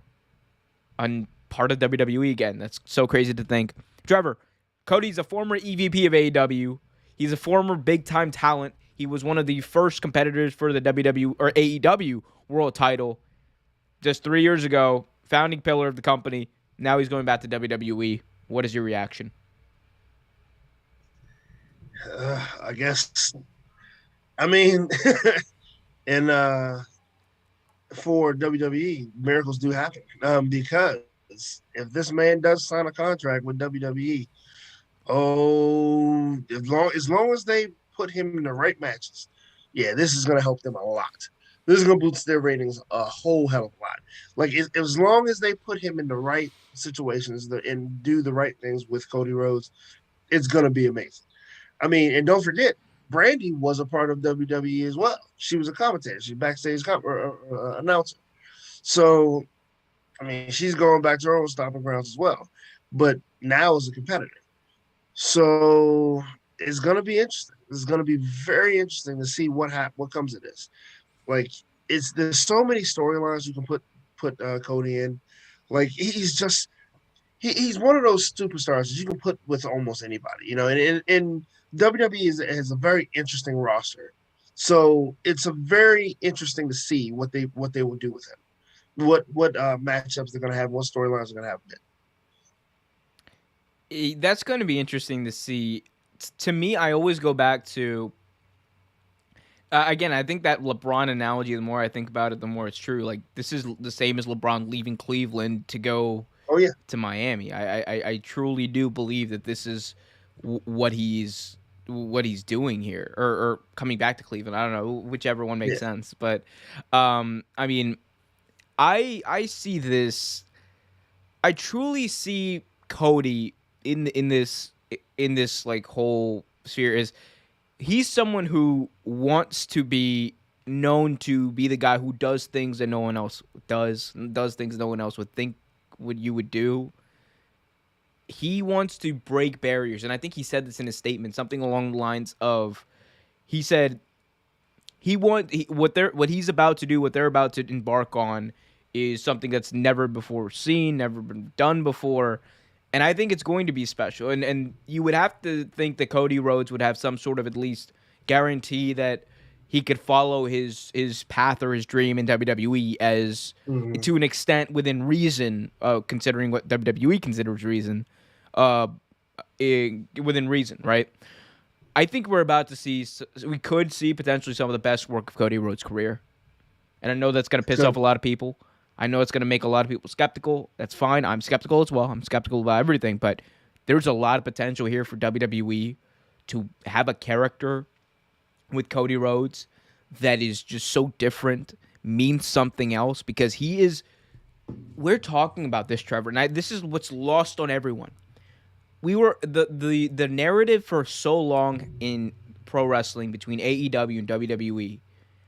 Speaker 1: a part of WWE again. That's so crazy to think. Trevor, Cody's a former EVP of AEW. He's a former big-time talent. He was one of the first competitors for the AEW World Title just 3 years ago. Founding pillar of the company. Now he's going back to WWE. What is your reaction?
Speaker 2: I guess. I mean, and for WWE, miracles do happen. Because if this man does sign a contract with WWE, oh, as long as they put him in the right matches, yeah, this is gonna help them a lot. This is gonna boost their ratings a whole hell of a lot. Like as long as they put him in the right situations and do the right things with Cody Rhodes, it's gonna be amazing. I mean, and don't forget, Brandy was a part of WWE as well. She was a commentator. She's backstage announcer. So, I mean, she's going back to her own stomping grounds as well, but now as a competitor. So it's going to be interesting. It's going to be very interesting to see what comes of this. Like, there's so many storylines you can put Cody in. Like, he's one of those superstars that you can put with almost anybody, you know. And WWE has a very interesting roster, so it's a very interesting to see what they will do with him, what matchups they're going to have, what storylines they're going to have.
Speaker 1: That's going to be interesting to see. To me, I always go back to. Again, I think that LeBron analogy, the more I think about it, the more it's true. Like, this is the same as LeBron leaving Cleveland to go to Miami. I truly do believe that this is what he's doing here, or coming back to Cleveland. I don't know, whichever one makes sense. But I mean, I see this. I truly see Cody in this like whole sphere is. He's someone who wants to be known to be the guy who does things that no one else does things no one else would think what you would do. He wants to break barriers, and I think he said this in his statement, something along the lines of, he said what he's about to do, what they're about to embark on, is something that's never before seen, never been done before, and I think it's going to be special. And you would have to think that Cody Rhodes would have some sort of at least guarantee that he could follow his path or his dream in WWE as to an extent within reason, considering what WWE considers reason, within reason, right? I think we're about to see. We could see potentially some of the best work of Cody Rhodes' career, and I know that's going to piss off a lot of people. I know it's going to make a lot of people skeptical. That's fine. I'm skeptical as well. I'm skeptical about everything, but there's a lot of potential here for WWE to have a character with Cody Rhodes that is just so different, means something else, because he is. We're talking about this, Trevor, and this is what's lost on everyone. We were the narrative for so long in pro wrestling between AEW and WWE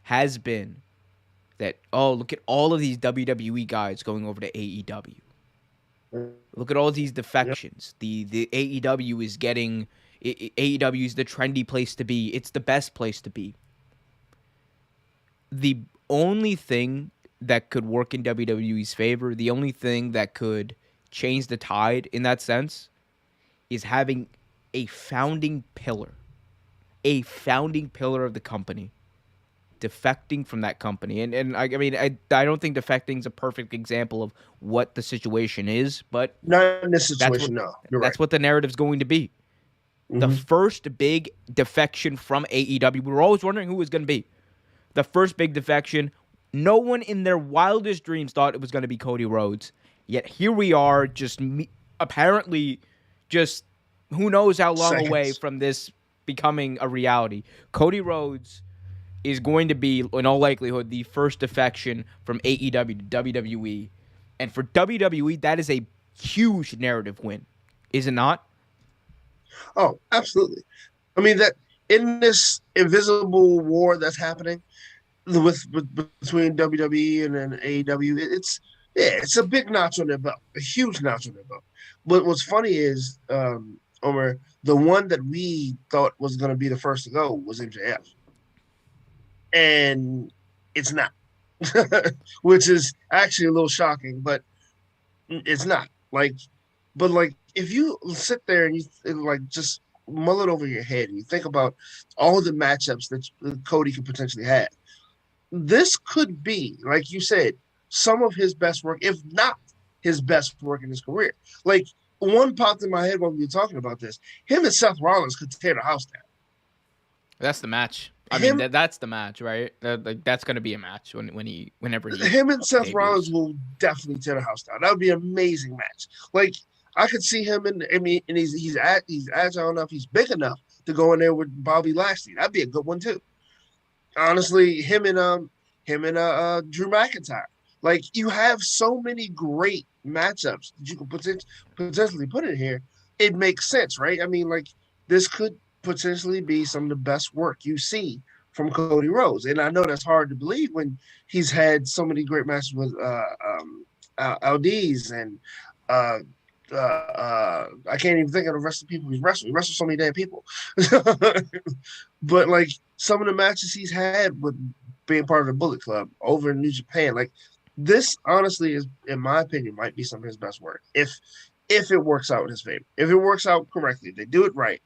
Speaker 1: has been that, oh, look at all of these WWE guys going over to AEW. Look at all these defections. The AEW is getting AEW is the trendy place to be. It's the best place to be. The only thing that could work in WWE's favor, the only thing that could change the tide in that sense, is having a founding pillar of the company defecting from that company. And I mean, I don't think defecting is a perfect example of what the situation is, but
Speaker 2: not in this situation. No, you're
Speaker 1: that's
Speaker 2: right.
Speaker 1: what the narrative's going to be. The first big defection from AEW, we were always wondering who it was going to be. The first big defection, no one in their wildest dreams thought it was going to be Cody Rhodes. Yet here we are, apparently just who knows how long away from this becoming a reality. Cody Rhodes is going to be, in all likelihood, the first defection from AEW to WWE. And for WWE, that is a huge narrative win. Is it not?
Speaker 2: Oh, absolutely. I mean, that in this invisible war that's happening between WWE and then AEW, it's a big notch on their belt, a huge notch on their belt. But what's funny is, Omar, the one that we thought was going to be the first to go was MJF. And it's not, which is actually a little shocking, but it's not. But if you sit there and you just mull it over your head and you think about all the matchups that Cody could potentially have, this could be, like you said, some of his best work, if not his best work in his career. Like, one popped in my head when we were talking about this. Him and Seth Rollins could tear the house down.
Speaker 1: That's the match. I mean, that's the match, right? That's going to be a match whenever he.
Speaker 2: Him and Seth
Speaker 1: debuts.
Speaker 2: Rollins will definitely tear the house down. That would be an amazing match. Like, I could see him and he's agile enough, he's big enough to go in there with Bobby Lashley. That'd be a good one too. Honestly, him and Drew McIntyre. Like, you have so many great matchups that you can potentially put in here. It makes sense, right? I mean, like, this could potentially be some of the best work you see from Cody Rhodes. And I know that's hard to believe when he's had so many great matches with Aldis and I can't even think of the rest of the people he's wrestled. He wrestled so many damn people. But, like, some of the matches he's had with being part of the Bullet Club over in New Japan, like, this honestly is, in my opinion, might be some of his best work. If it works out in his favor. If it works out correctly, they do it right,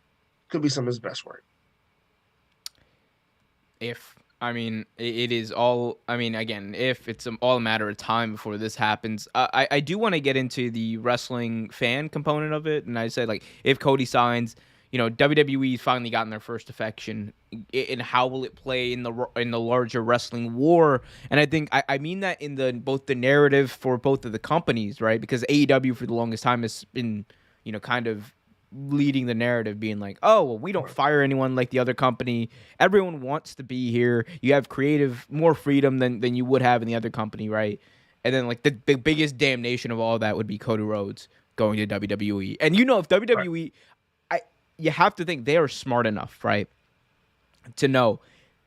Speaker 2: could be some of his best work.
Speaker 1: It is all, again, if it's all a matter of time before this happens. I do want to get into the wrestling fan component of it, and I said, like, if Cody signs, WWE finally gotten their first defection, and how will it play in the larger wrestling war? And I think I mean that in both the narrative for both of the companies, right? Because AEW for the longest time has been, kind of leading the narrative, being like, oh, well, we don't fire anyone like the other company. Everyone wants to be here. You have more freedom than you would have in the other company, right? And then, like, the biggest damnation of all that would be Cody Rhodes going to WWE. And if WWE, you have to think they are smart enough, right, to know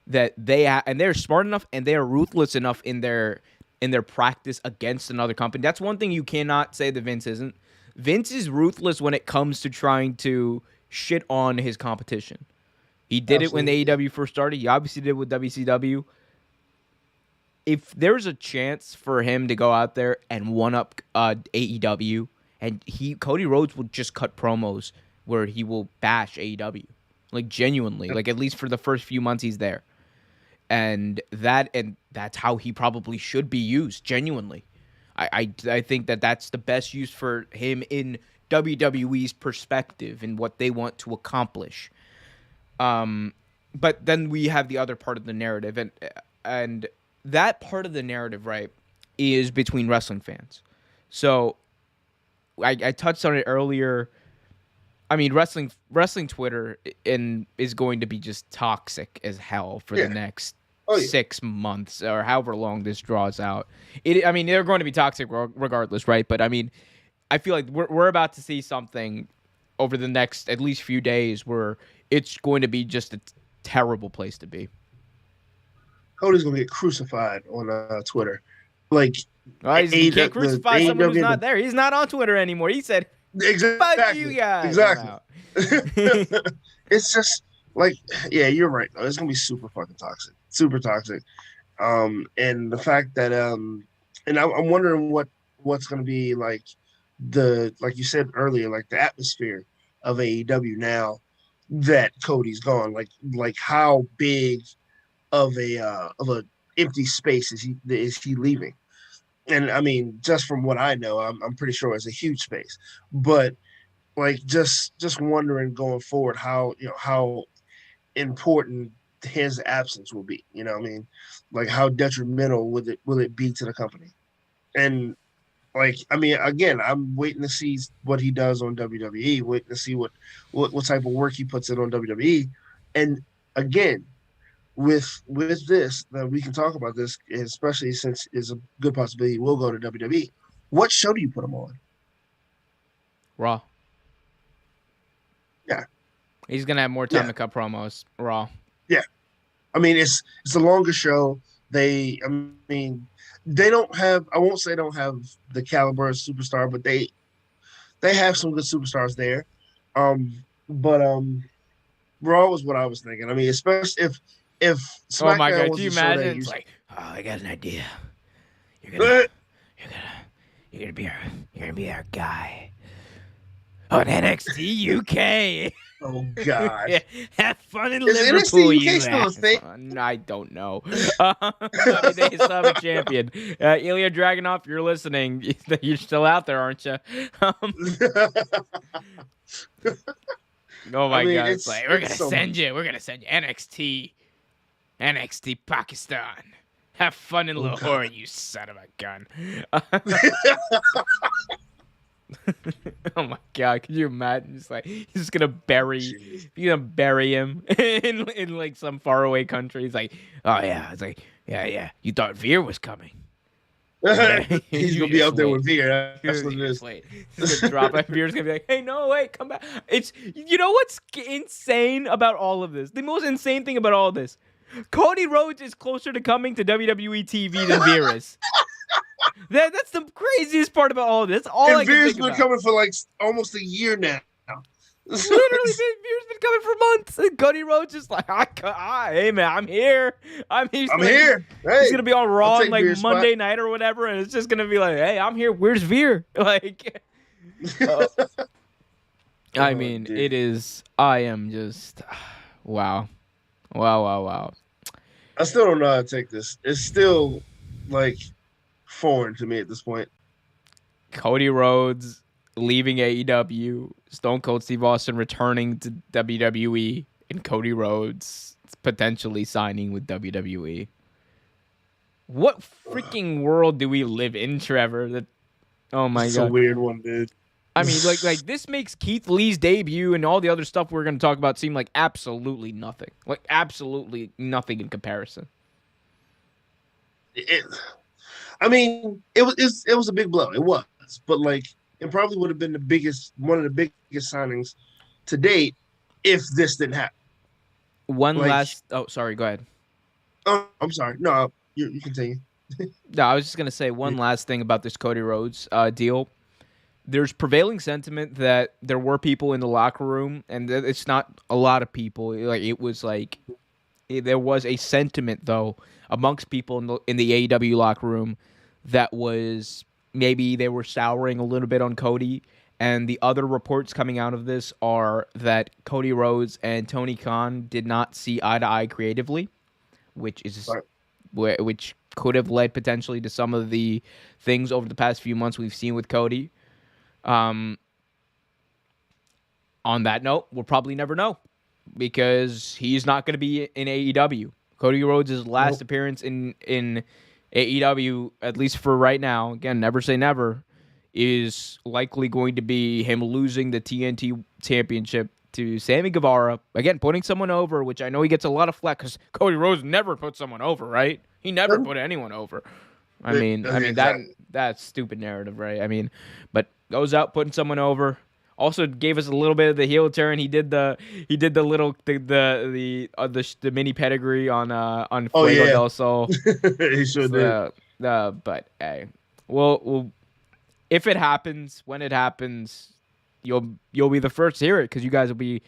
Speaker 1: that they're smart enough and they are ruthless enough in their practice against another company. That's one thing you cannot say that Vince isn't. Vince is ruthless when it comes to trying to shit on his competition. He did it when the
Speaker 2: Absolutely.
Speaker 1: AEW first started. He obviously did it with WCW. If there's a chance for him to go out there and one up AEW, and Cody Rhodes will just cut promos where he will bash AEW, like genuinely, like at least for the first few months he's there, and that's how he probably should be used. Genuinely, I think that's the best use for him in WWE's perspective and what they want to accomplish. But then we have the other part of the narrative, and that part of the narrative, right, is between wrestling fans. So I touched on it earlier. I mean, wrestling Twitter is going to be just toxic as hell for the
Speaker 2: Yeah.
Speaker 1: next
Speaker 2: Oh yeah.
Speaker 1: 6 months or however long this draws out. I mean, they're going to be toxic regardless, right? But I mean, I feel like we're about to see something over the next at least few days where it's going to be just a terrible place to be.
Speaker 2: Cody's gonna get crucified on Twitter. Like
Speaker 1: You can't
Speaker 2: the
Speaker 1: crucify someone who's
Speaker 2: AEW,
Speaker 1: not there. He's not on Twitter anymore. He said, "Fuck you
Speaker 2: exactly,
Speaker 1: guys." I'm
Speaker 2: exactly.
Speaker 1: out.
Speaker 2: It's just like, yeah, you're right. Though. It's gonna be super fucking toxic, super toxic. And the fact that and I'm wondering what's gonna be like like you said earlier, like the atmosphere of AEW now that Cody's gone. Like how big of a empty space is he leaving? And I mean, just from what I know, I'm pretty sure it's a huge space. But like just wondering going forward how important his absence will be. You know what I mean? Like how detrimental will it be to the company? And like, I mean, again, I'm waiting to see what he does on WWE, waiting to see what type of work he puts in on WWE. And again, with this, that we can talk about this, especially since it's a good possibility we'll go to WWE. What show do you put him on?
Speaker 1: Raw.
Speaker 2: Yeah.
Speaker 1: He's gonna have more time
Speaker 2: Yeah.
Speaker 1: to cut promos. Raw.
Speaker 2: Yeah. I mean, it's a longer show. I mean, they don't have. I won't say they don't have the caliber of superstar, but they have some good superstars there. But Raw was what I was thinking. I mean, especially if SmackDown
Speaker 1: Oh my god,
Speaker 2: was
Speaker 1: do you
Speaker 2: the show that
Speaker 1: imagine? It's
Speaker 2: used,
Speaker 1: like, oh, I got an idea. You're
Speaker 2: Eh,
Speaker 1: gonna be our guy on NXT UK.
Speaker 2: oh god,
Speaker 1: Yeah, have fun in
Speaker 2: is
Speaker 1: Liverpool,
Speaker 2: NXT UK
Speaker 1: you
Speaker 2: still a thing?
Speaker 1: I don't know. I mean, they still have a champion. Ilya Dragunov, if you're listening, you're still out there, aren't you? Oh my
Speaker 2: I mean,
Speaker 1: god, it's like we're gonna
Speaker 2: so
Speaker 1: send you NXT Pakistan. Have fun in Lahore, you son of a gun. Oh my god, could you imagine? Just like he's just gonna bury him in like some faraway country. He's like, oh yeah, it's like, yeah. You thought Veer was coming.
Speaker 2: He's
Speaker 1: You
Speaker 2: gonna be
Speaker 1: just
Speaker 2: out there
Speaker 1: wait.
Speaker 2: with Veer. That's what it
Speaker 1: You
Speaker 2: is.
Speaker 1: just wait. He's gonna drop it. Veer's gonna be like, hey, no, wait, come back. You know what's insane about all of this? The most insane thing about all of this, Cody Rhodes is closer to coming to WWE TV than Veer is. That's the craziest part about all of this. That's all I
Speaker 2: And
Speaker 1: can
Speaker 2: Veer's
Speaker 1: think
Speaker 2: been
Speaker 1: about.
Speaker 2: coming for like almost a year now.
Speaker 1: Literally, Veer's been coming for months. And Cody Rhodes is like, hey man, I'm here.
Speaker 2: I'm here. Hey,
Speaker 1: He's gonna be on Raw
Speaker 2: I'll
Speaker 1: on
Speaker 2: take
Speaker 1: like
Speaker 2: Veer's
Speaker 1: Monday
Speaker 2: spot.
Speaker 1: night or whatever, and it's just gonna be like, hey, I'm here. Where's Veer? Like, I
Speaker 2: Oh,
Speaker 1: mean,
Speaker 2: dude.
Speaker 1: it is. I am just, wow.
Speaker 2: I still don't know how to take this. It's still like foreign to me at this point.
Speaker 1: Cody Rhodes leaving AEW, Stone Cold Steve Austin returning to WWE, and Cody Rhodes potentially signing with WWE. What freaking world do we live in, Trevor? Oh my
Speaker 2: It's
Speaker 1: god.
Speaker 2: a weird one, dude.
Speaker 1: I mean, like this makes Keith Lee's debut and all the other stuff we're going to talk about seem like absolutely nothing. Like absolutely nothing in comparison.
Speaker 2: I mean, it was a big blow. It was, but like it probably would have been one of the biggest signings to date if this didn't happen.
Speaker 1: Oh, sorry, go ahead.
Speaker 2: Oh, I'm sorry. No, you continue.
Speaker 1: No, I was just going to say one last thing about this Cody Rhodes deal. there's prevailing sentiment that there were people in the locker room, and it's not a lot of people. There was a sentiment though amongst people in the AEW locker room that was maybe they were souring a little bit on Cody. And the other reports coming out of this are that Cody Rhodes and Tony Khan did not see eye to eye creatively, which could have led potentially to some of the things over the past few months we've seen with Cody. On that note, we'll probably never know because he's not going to be in AEW. Cody Rhodes' last appearance in AEW, at least for right now, again, never say never, is likely going to be him losing the TNT championship to Sammy Guevara. Again, putting someone over, which I know he gets a lot of flack because Cody Rhodes never put someone over, right? He never put anyone over. I mean that's stupid narrative, right? I mean, but goes out putting someone over. Also gave us a little bit of the heel turn. He did the mini pedigree on Fuego del Sol.
Speaker 2: He sure did.
Speaker 1: But hey, well, if it happens, when it happens, you'll be the first to hear it because you guys will be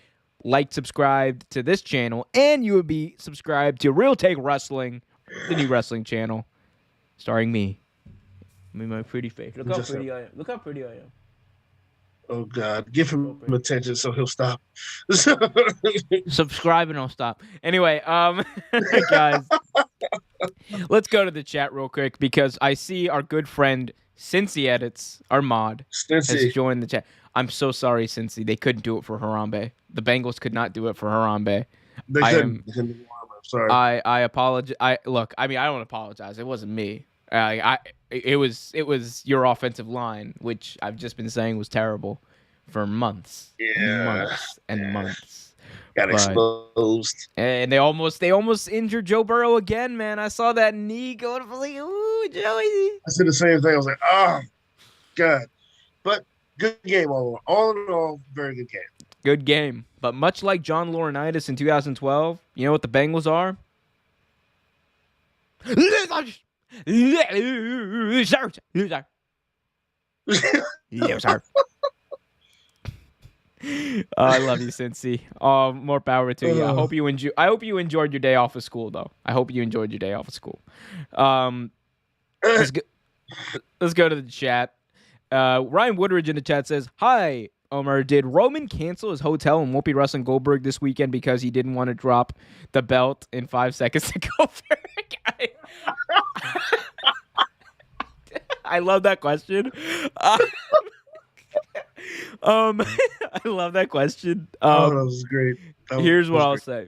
Speaker 1: subscribed to this channel, and you will be subscribed to Real Take Wrestling, the new wrestling channel, starring me. I mean, my pretty face. Look how pretty I am. Look how pretty I am.
Speaker 2: Oh God, give him attention so he'll stop.
Speaker 1: Subscribe and I'll stop. Anyway, guys, let's go to the chat real quick because I see our good friend Cincy Edits, our mod, has joined the chat. I'm so sorry, Cincy. They couldn't do it for Harambe. The Bengals could not do it for Harambe.
Speaker 2: They couldn't. I'm sorry.
Speaker 1: I apologize. I don't apologize. It wasn't me. It was your offensive line, which I've just been saying was terrible for months. Months and months.
Speaker 2: Got exposed.
Speaker 1: And they almost injured Joe Burrow again, man. I saw that knee going. I was like, ooh, Joey.
Speaker 2: I said the same thing. I was like, oh, God. But good game all in all, very good game.
Speaker 1: Good game. But much like John Laurinaitis in 2012, you know what the Bengals are? Losers. I love you, Cincy. More power to you. I hope you enjoyed your day off of school, though. Let's go to the chat. Ryan Woodridge in the chat says, "Hi, Omar. Did Roman cancel his hotel and won't be wrestling Goldberg this weekend because he didn't want to drop the belt in 5 seconds to Goldberg?" I love that question. I love that question.
Speaker 2: That was great.
Speaker 1: Here's what I'll say.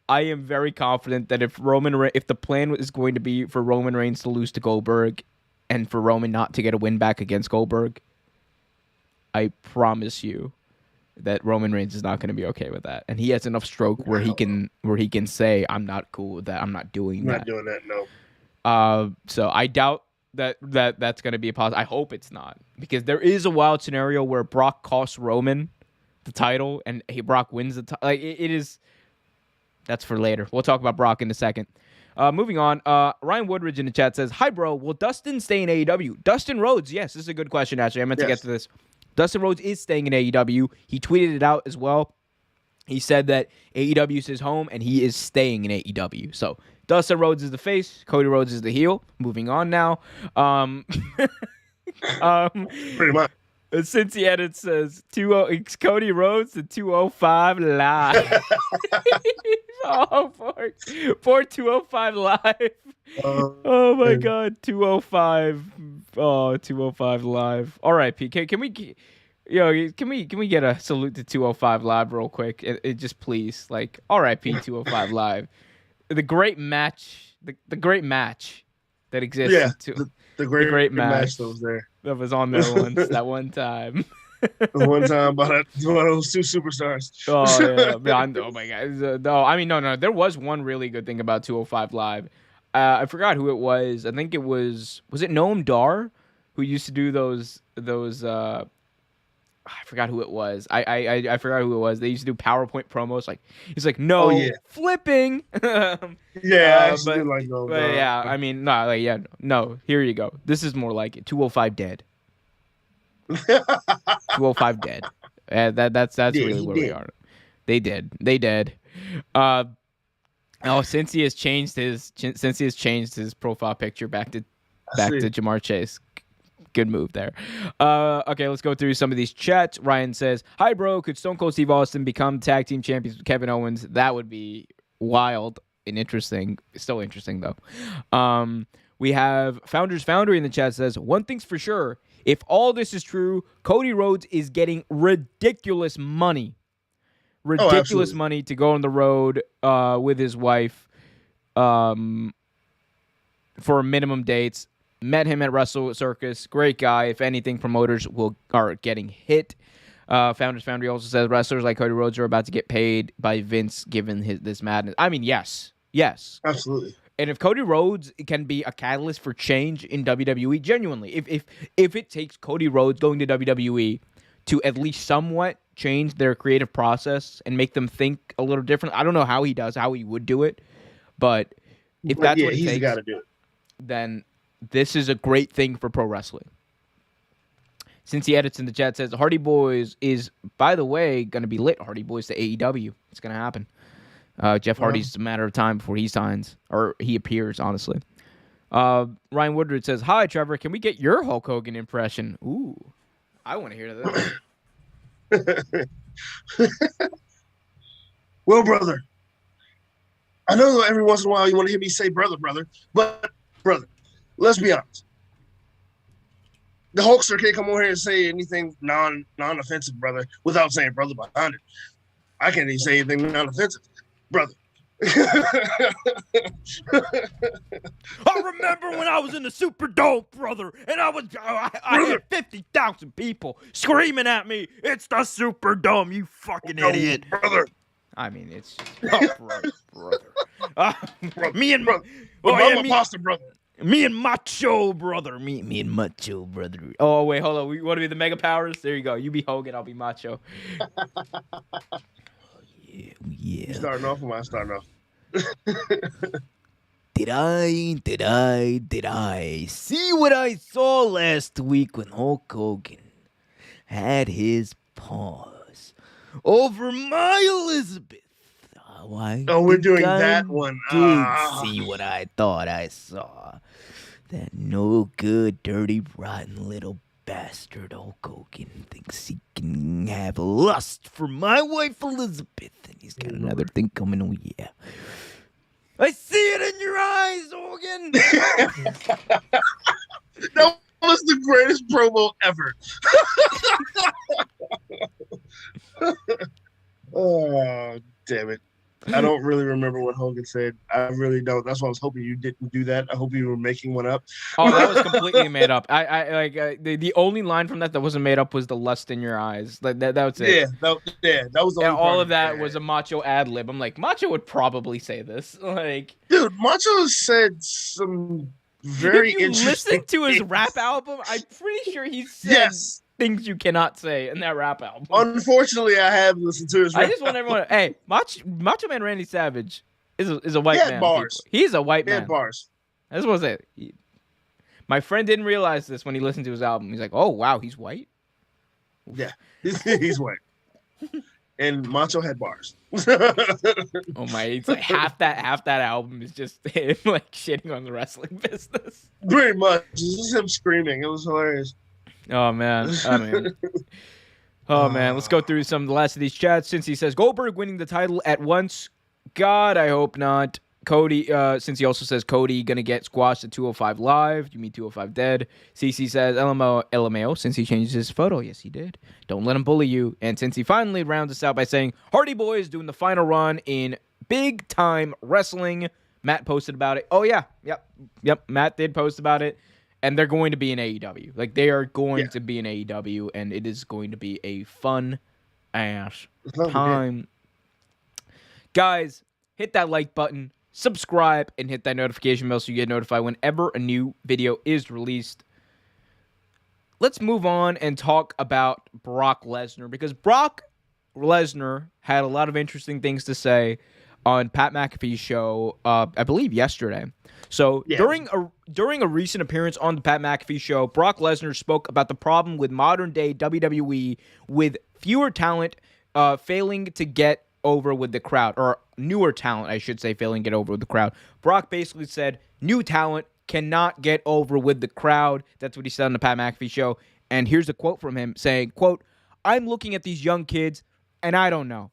Speaker 1: I am very confident that if the plan is going to be for Roman Reigns to lose to Goldberg and for Roman not to get a win back against Goldberg, I promise you that Roman Reigns is not going to be okay with that. And he has enough stroke where he can say, I'm not cool with that. I'm not doing that.
Speaker 2: Not doing that, no.
Speaker 1: So I doubt that's going to be a positive. I hope it's not, because there is a wild scenario where Brock costs Roman the title and Brock wins the title. Like it is. That's for later. We'll talk about Brock in a second. Moving on. Ryan Woodridge in the chat says, "Hi, bro. Will Dustin stay in AEW?" Dustin Rhodes. Yes, this is a good question. Actually, I meant to get to this. Dustin Rhodes is staying in AEW. He tweeted it out as well. He said that AEW is his home and he is staying in AEW. So Dustin Rhodes is the face. Cody Rhodes is the heel. Moving on now.
Speaker 2: Pretty much.
Speaker 1: Cincy Edit says, it's Cody Rhodes to 205 live. Oh, poor 205 live. Oh my God, 205. Oh, 205 live. All right, Pete. Can we get a salute to 205 live real quick? It just please, like, R.I.P. 205 live. The great match, the great match that exists.
Speaker 2: Yeah, the great match that was there.
Speaker 1: That was on there once, that one time.
Speaker 2: The one time about those two superstars.
Speaker 1: Oh, yeah. Oh, my God. No. There was one really good thing about 205 Live. I forgot who it was. I think it was it Noam Dar who used to do those I forgot who it was. I forgot who it was. They used to do PowerPoint promos. Like he's like, no,
Speaker 2: Oh, yeah.
Speaker 1: flipping.
Speaker 2: Yeah, I actually
Speaker 1: but
Speaker 2: do like those.
Speaker 1: but yeah, I mean, no, like yeah, no. Here you go. This is more like it. 205 dead. 205 dead. That's
Speaker 2: Yeah,
Speaker 1: really
Speaker 2: he
Speaker 1: where
Speaker 2: did.
Speaker 1: we are. They did. Oh, since he has changed his profile picture back to Jamar Chase. Good move there. Okay, let's go through some of these chats. Ryan says, "Hi, bro. Could Stone Cold Steve Austin become tag team champions with Kevin Owens? That would be wild and interesting. Still interesting though." We have Founders Foundry in the chat says, "One thing's for sure. If all this is true, Cody Rhodes is getting ridiculous money. Ridiculous money to go on the road with his wife for minimum dates. Met him at Wrestle Circus. Great guy. If anything, promoters are getting hit." Founders Foundry also says wrestlers like Cody Rhodes are about to get paid by Vince given this madness. I mean, yes.
Speaker 2: Absolutely.
Speaker 1: And if Cody Rhodes can be a catalyst for change in WWE, genuinely, if it takes Cody Rhodes going to WWE to at least somewhat change their creative process and make them think a little different, I don't know how he would do it, but if that's what it
Speaker 2: he's
Speaker 1: takes,
Speaker 2: got to do it.
Speaker 1: Then this is a great thing for pro wrestling. Since he edits in the chat says Hardy Boys is, by the way, going to be lit. Hardy Boys to AEW. It's going to happen. Jeff Hardy's a matter of time before he signs or he appears, honestly. Ryan Woodward says, "Hi, Trevor. Can we get your Hulk Hogan impression?" Ooh, I want to hear that.
Speaker 2: Well, brother, I know every once in a while you want to hear me say brother, but brother, let's be honest. The Hulkster can't come over here and say anything non-offensive, brother, without saying brother behind it. I can't even say anything non-offensive, brother.
Speaker 1: I remember when I was in the Superdome, brother, and I had 50,000 people screaming at me, "It's the Superdome, you fucking idiot."
Speaker 2: Brother.
Speaker 1: I mean, it's just, brother. Me and
Speaker 2: pasta, brother.
Speaker 1: Me and Macho, brother. Me and Macho, brother. Oh, wait, hold on. We want to be the Mega Powers? There you go. You be Hogan, I'll be Macho. Yeah.
Speaker 2: You starting off, or am I starting off?
Speaker 1: Did I see what I saw last week when Hulk Hogan had his paws over my Elizabeth?
Speaker 2: We're doing that one.
Speaker 1: See what I thought I saw. That no good, dirty, rotten little bastard Hulk Hogan thinks he can have lust for my wife Elizabeth, and he's got another thing coming. Oh yeah, I see it in your eyes, Hogan.
Speaker 2: That was the greatest promo ever. Oh, damn it. I don't really remember what Hogan said. I really don't. That's why I was hoping you didn't do that. I hope you were making one up.
Speaker 1: Oh, that was completely made up. The only line from that wasn't made up was the lust in your eyes. Like that was it.
Speaker 2: That was the
Speaker 1: and all of that was a Macho ad lib. I'm like, Macho would probably say this. Like,
Speaker 2: dude, Macho said some very interesting.
Speaker 1: Listen to his rap album. I'm pretty sure he said things you cannot say in that rap album.
Speaker 2: Unfortunately, I have listened to his rap.
Speaker 1: I just want everyone. Hey, Macho Man Randy Savage is a white man.
Speaker 2: Bars.
Speaker 1: He's a white man.
Speaker 2: Bars.
Speaker 1: I just want to say, my friend didn't realize this when he listened to his album. He's like, "Oh wow, he's white."
Speaker 2: Yeah, he's white. And Macho had bars.
Speaker 1: Oh my! It's like half that album is just him like shitting on the wrestling business.
Speaker 2: Pretty much, it's just him screaming. It was hilarious.
Speaker 1: Oh man! Let's go through some of the last of these chats. Since he says Goldberg winning the title at once, God, I hope not. Cody, since he also says Cody gonna get squashed at 205 Live. You mean 205 Dead? CC says LMAO since he changed his photo. Yes, he did. Don't let him bully you. And since he finally rounds us out by saying Hardy Boys doing the final run in big time wrestling. Matt posted about it. Oh yeah, yep. Matt did post about it. And they're going to be in AEW. Like, they are going to be in AEW, and it is going to be a fun-ass time. Guys, hit that like button, subscribe, and hit that notification bell so you get notified whenever a new video is released. let's move on and talk about Brock Lesnar, because Brock Lesnar had a lot of interesting things to say on Pat McAfee's show, I believe yesterday. So
Speaker 2: Yeah.
Speaker 1: during a recent appearance on the Pat McAfee show, Brock Lesnar spoke about the problem with modern day WWE with fewer talent failing to get over with the crowd, or newer talent, I should say, failing to get over with the crowd. Brock basically said new talent cannot get over with the crowd. That's what he said on the Pat McAfee show. And here's a quote from him saying, quote, "I'm looking at these young kids and I don't know.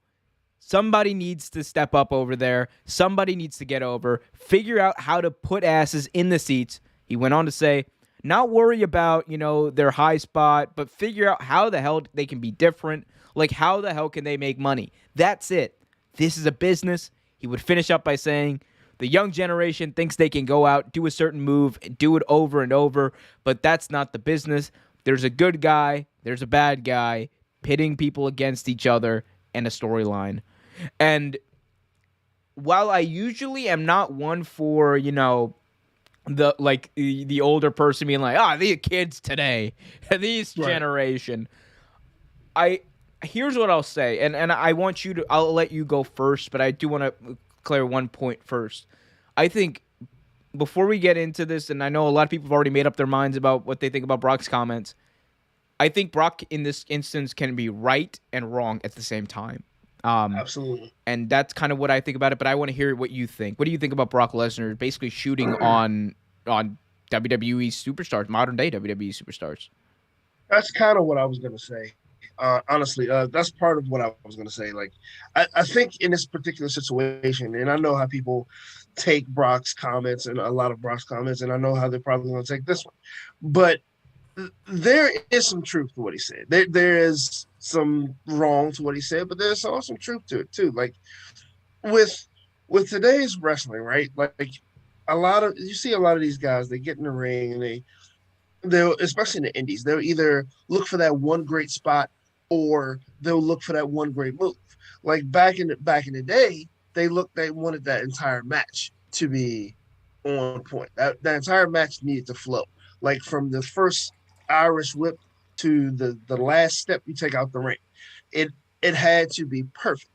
Speaker 1: Somebody needs to step up over there. Somebody needs to get over, figure out how to put asses in the seats." He went on to say, not worry about, their high spot, but figure out how the hell they can be different. Like, how the hell can they make money? That's it. This is a business. He would finish up by saying, the young generation thinks they can go out, do a certain move, and do it over and over, but that's not the business. There's a good guy, there's a bad guy, pitting people against each other, and a storyline. And while I usually am not one for, the older person being like, these kids today, these generation, here's what I'll say, and I'll let you go first, but I do want to clear one point first. I think before we get into this, and I know a lot of people have already made up their minds about what they think about Brock's comments, I think Brock in this instance can be right and wrong at the same time.
Speaker 2: Absolutely.
Speaker 1: And that's kind of what I think about it, but I want to hear what you think. What do you think about Brock Lesnar basically shooting on WWE superstars, modern day WWE superstars?
Speaker 2: That's kind of what I was going to say. Honestly, that's part of what I was going to say. Like, I think in this particular situation, and I know how people take Brock's comments and a lot of Brock's comments, and I know how they're probably going to take this one, but there is some truth to what he said. There is some wrong to what he said, but there's also some truth to it too. Like with today's wrestling, right? Like you see a lot of these guys, they get in the ring and they'll, especially in the indies, they'll either look for that one great spot or they'll look for that one great move. Like back in the day, they wanted that entire match to be on point. That entire match needed to flow. Like from the first Irish whip to the last step you take out the ring, it had to be perfect.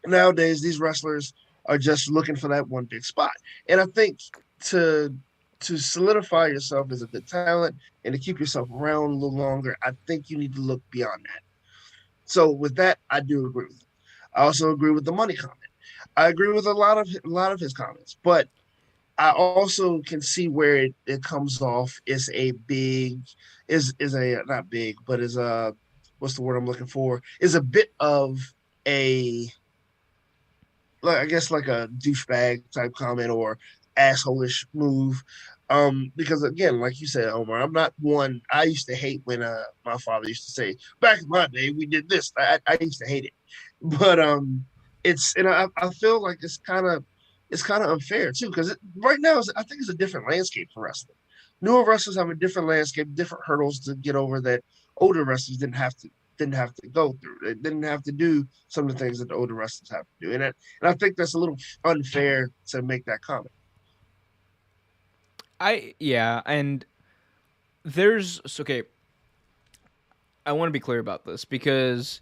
Speaker 2: Nowadays, these wrestlers are just looking for that one big spot, and I think to solidify yourself as a good talent and to keep yourself around a little longer, I think you need to look beyond that. So with that, I do agree with him. I also agree with the money comment. I agree with a lot of his comments, but I also can see where it comes off is a big, is a not big, but is a, what's the word I'm looking for? Is a bit of a, like, I guess like a douchebag type comment or asshole-ish move. Because again, like you said, Omar, I'm not one. I used to hate when my father used to say, "Back in my day, we did this." I used to hate it, but I feel like it's kind of unfair too, because right now I think it's a different landscape for wrestling. Newer wrestlers have a different landscape, different hurdles to get over that older wrestlers didn't have to go through. They didn't have to do some of the things that the older wrestlers have to do, and I think that's a little unfair to make that comment.
Speaker 1: And okay. I want to be clear about this because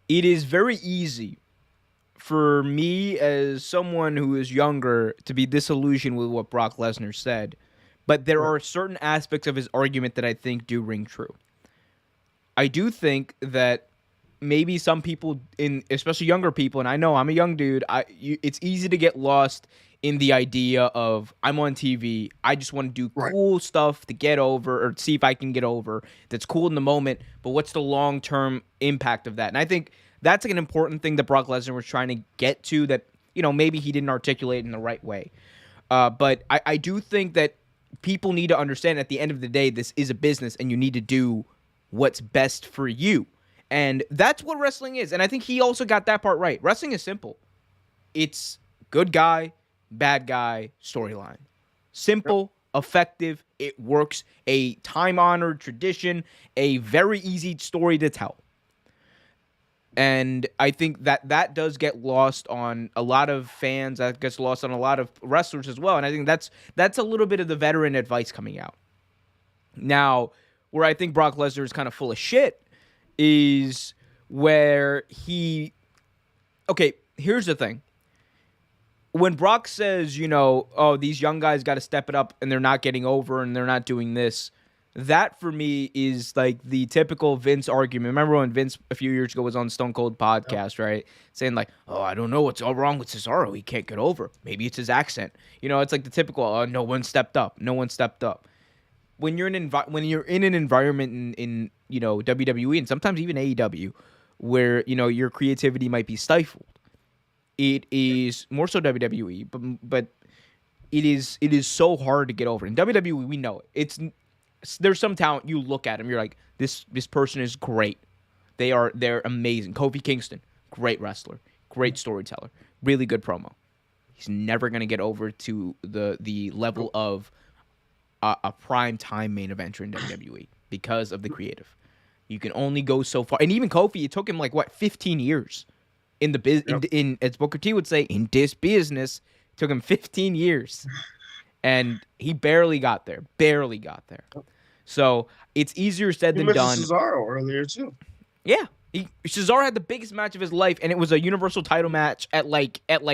Speaker 1: it is very easy for me as someone who is younger to be disillusioned with what Brock Lesnar said, but there are certain aspects of his argument that I think do ring true. I do think that maybe some people, especially younger people, and I know I'm a young dude, it's easy to get lost in the idea of, I'm on TV, I just want to do cool stuff to get over or see if I can get over. That's cool in the moment, but what's the long-term impact of that? And I think that's like an important thing that Brock Lesnar was trying to get to that, maybe he didn't articulate in the right way. But I do think that people need to understand at the end of the day, this is a business and you need to do what's best for you. And that's what wrestling is. And I think he also got that part right. Wrestling is simple. It's good guy, bad guy storyline. Simple, effective, it works. A time-honored tradition, a very easy story to tell. And I think that does get lost on a lot of fans. That gets lost on a lot of wrestlers as well. And I think that's a little bit of the veteran advice coming out. Now, where I think Brock Lesnar is kind of full of shit is where he. Okay, here's the thing. When Brock says, oh, these young guys got to step it up and they're not getting over and they're not doing this, that for me is like the typical Vince argument. Remember when Vince a few years ago was on Stone Cold podcast, right? Saying like, oh, I don't know what's all wrong with Cesaro. He can't get over. Maybe it's his accent. It's like the typical, oh, no one stepped up. No one stepped up. When you're in an environment in WWE and sometimes even AEW where, your creativity might be stifled, it is more so WWE, but it is so hard to get over. In WWE, we know it. There's some talent you look at them, you're like, this person is great. They're amazing. Kofi Kingston, great wrestler, great storyteller, really good promo. He's never gonna get over to the level of a prime time main eventer in WWE because of the creative. You can only go so far, and even Kofi, it took him 15 years. In the in as Booker T would say, in this business, it took him 15 years, and he barely got there. So it's easier said than done.
Speaker 2: Cesaro earlier too.
Speaker 1: Yeah, Cesaro had the biggest match of his life, and it was a Universal title match at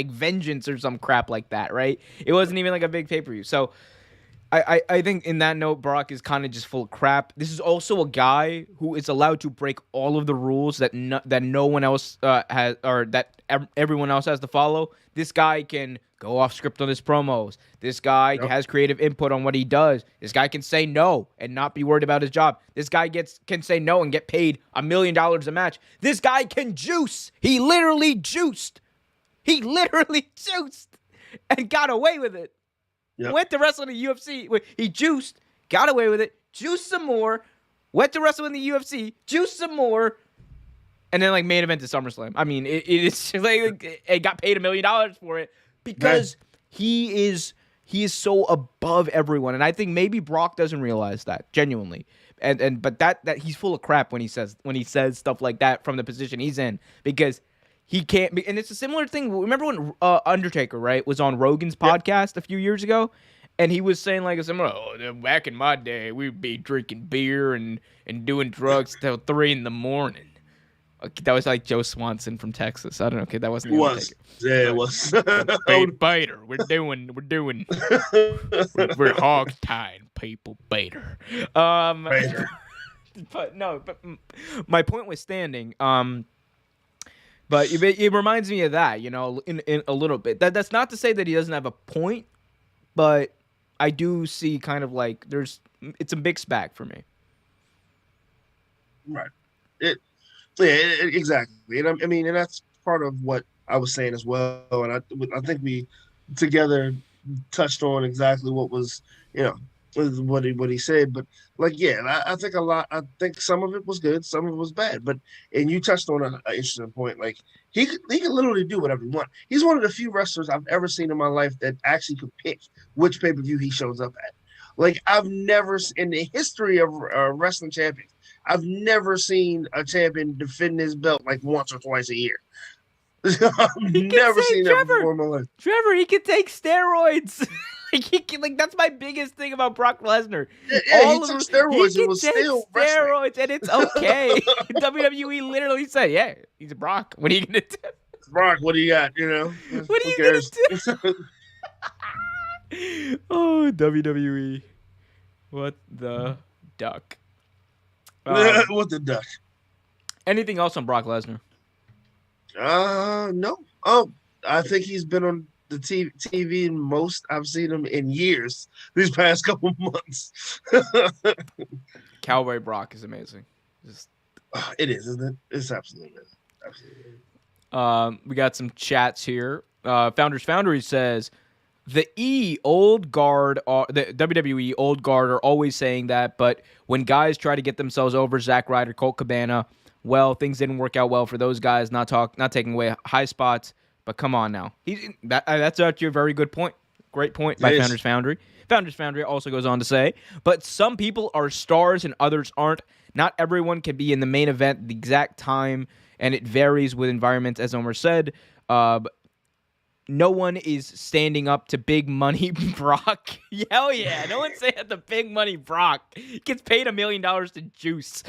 Speaker 1: Vengeance or some crap like that, right? It wasn't even like a big pay-per-view. So I think in that note, Brock is kind of just full of crap. This is also a guy who is allowed to break all of the rules that no one else has, or that everyone else has to follow. This guy can go off script on his promos. This guy has creative input on what he does. This guy can say no and not be worried about his job. This guy can say no and get paid $1 million a match. This guy can juice. He literally juiced. And got away with it. Yep. Went to wrestle in the UFC. He juiced, got away with it, juiced some more, went to wrestle in the UFC, juiced some more, and then main event to SummerSlam. I mean, it's it got paid $1 million for it because he is so above everyone, and I think maybe Brock doesn't realize that genuinely, but that he's full of crap when he says stuff like that from the position he's in because. He can't be, and it's a similar thing. Remember when Undertaker, right, was on Rogan's podcast a few years ago, and he was saying back in my day, we'd be drinking beer and doing drugs till 3 a.m. That was like Joe Swanson from Texas. I don't know. Okay, that wasn't.
Speaker 2: It was.
Speaker 1: Bader. We're hog tying people. Bader.
Speaker 2: Bader.
Speaker 1: But my point was standing. But it reminds me of that, in a little bit. That's not to say that he doesn't have a point, but I do see kind of it's a mixed bag for me.
Speaker 2: Right. Exactly. And I mean, and that's part of what I was saying as well. And I think we together touched on exactly what was, what he said, but I think I think some of it was good, some of it was bad, and you touched on an interesting point. He can literally do whatever he wants. He's one of the few wrestlers I've ever seen in my life that actually could pick which pay-per-view he shows up at. I've never in the history of wrestling champions, I've never seen a champion defend his belt once or twice a year. I've never seen that before in my life.
Speaker 1: Trevor, he could take steroids. That's my biggest thing about Brock Lesnar.
Speaker 2: Yeah, he took steroids and was still
Speaker 1: steroids, and it's okay. WWE literally said, "Yeah, he's a Brock. What are you gonna do?
Speaker 2: Brock, what do you got?
Speaker 1: What are you gonna do?" Oh, WWE, what the duck?
Speaker 2: What the duck?
Speaker 1: Anything else on Brock Lesnar?
Speaker 2: No. Oh, I think he's been on the TV most I've seen him in years these past couple months.
Speaker 1: Cowboy Brock is amazing.
Speaker 2: It is, isn't it? It's absolutely amazing.
Speaker 1: We got some chats here. Founders Foundry says the old guard, the WWE old guard are always saying that, but when guys try to get themselves over, Zack Ryder, Colt Cabana, well, things didn't work out well for those guys. Not taking away high spots. But come on now. That's actually a very good point. Great point by Founders Foundry. Founders Foundry also goes on to say, but some people are stars and others aren't. Not everyone can be in the main event at the exact time, and it varies with environments, as Omar said. no one is standing up to Big Money Brock. Hell yeah, no one's saying the Big Money Brock. He gets paid $1 million to juice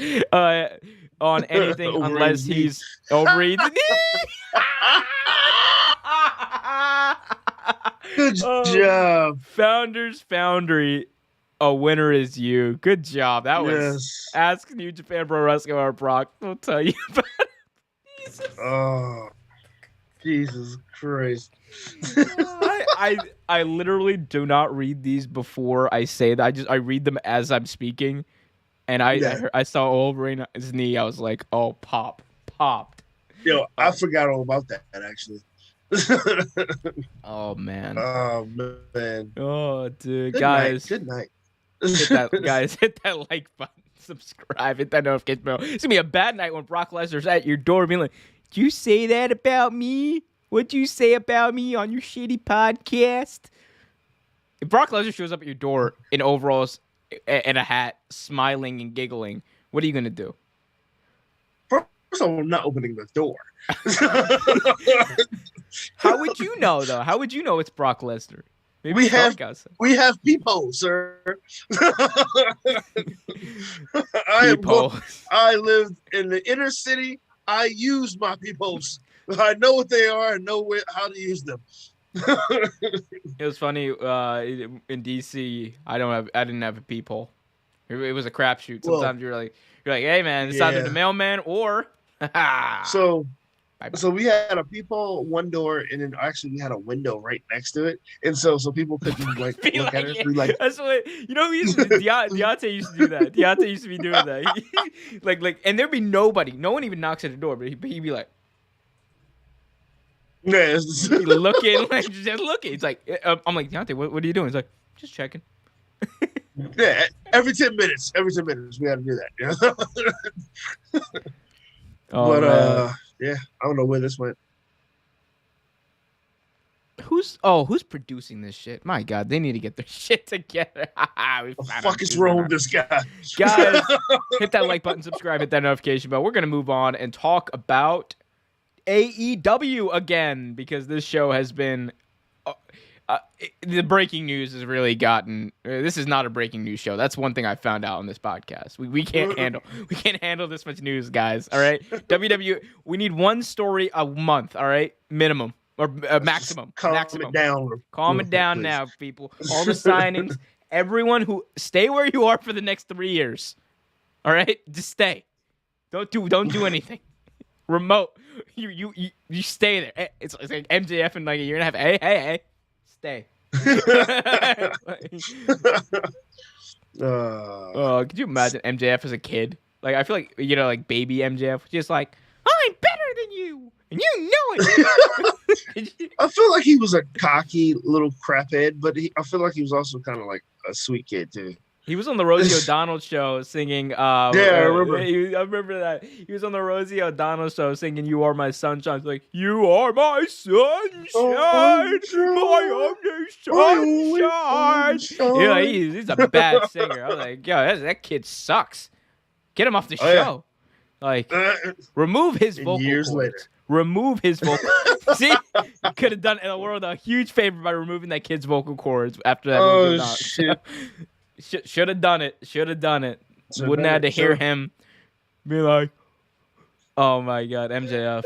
Speaker 1: on anything unless he's overeats.
Speaker 2: Good job.
Speaker 1: Founders Foundry. A winner is you. Good job. That was Ask New Japan Pro Wrestling or Brock. We'll tell you about it. Jesus.
Speaker 2: Oh, Jesus Christ.
Speaker 1: I literally do not read these before I say that. I read them as I'm speaking. And I saw Wolverine's knee. I was like, oh, popped.
Speaker 2: Yo, I forgot all about that, actually.
Speaker 1: Oh, man.
Speaker 2: Oh, man.
Speaker 1: Oh, dude.
Speaker 2: Good
Speaker 1: guys.
Speaker 2: night. Good night.
Speaker 1: Hit that like button, subscribe, hit that notification bell. It's gonna be a bad night when Brock Lesnar's at your door being like, "Did you say that about me? What'd you say about me on your shitty podcast?" If Brock Lesnar shows up at your door in overalls and a hat, smiling and giggling, what are you gonna do?
Speaker 2: First of all, I'm not opening the door.
Speaker 1: How would you know though? How would you know it's Brock Lesnar? Maybe
Speaker 2: we have peepholes, sir. I live in the inner city. I use my peepholes. I know what they are. I know how to use them.
Speaker 1: It was funny in DC. I didn't have a peephole. It was a crapshoot. Sometimes you're like, hey man, it's either the mailman or.
Speaker 2: So we had a peephole, one door, and then actually we had a window right next to it, and so people couldn't like look at it.
Speaker 1: Yeah. That's what we used to do. Deontay used to do that. Deontay used to be doing that. Like, and there'd be nobody. No one even knocks at the door, but he'd be like,
Speaker 2: yeah,
Speaker 1: looking, like just looking. It's like I'm like, Deontay, what are you doing? He's like, just checking.
Speaker 2: Yeah, every 10 minutes we had to do that. Yeah.
Speaker 1: Oh,
Speaker 2: yeah, I don't know where this went.
Speaker 1: Who's producing this shit? My God, they need to get their shit together.
Speaker 2: What the fuck is wrong with this guy?
Speaker 1: Guys, hit that like button, subscribe, hit that notification bell. We're going to move on and talk about AEW again because this show has been... the breaking news has really gotten. This is not a breaking news show. That's one thing I found out on this podcast. We can't handle this much news, guys. All right, WWE. We need one story a month. All right, minimum or maximum.
Speaker 2: Calm it down.
Speaker 1: Calm it down now, people. All the signings. Everyone who stay where you are for the next 3 years. All right, just stay. Don't do anything. Remote. You stay there. It's like MJF in like a year and a half. Hey. Stay. Could you imagine MJF as a kid? Like, I feel like, like baby MJF, just like, I'm better than you, and you know it.
Speaker 2: I feel like he was a cocky little craphead, but I feel like he was also kind of like a sweet kid too.
Speaker 1: He was on the Rosie O'Donnell show singing.
Speaker 2: Yeah, I remember.
Speaker 1: I remember that. He was on the Rosie O'Donnell show singing "You Are My Sunshine." Like, you are my sunshine, my only sunshine. Yeah, he's a bad singer. I was like, yo, that kid sucks. Get him off the show. Yeah. Like, remove his vocal
Speaker 2: years
Speaker 1: cords.
Speaker 2: Later.
Speaker 1: Remove his vocal. See, you could have done the world a huge favor by removing that kid's vocal cords after that.
Speaker 2: Oh shit.
Speaker 1: Should have done it. Wouldn't have had to hear him be like, oh my God, MJF. I'm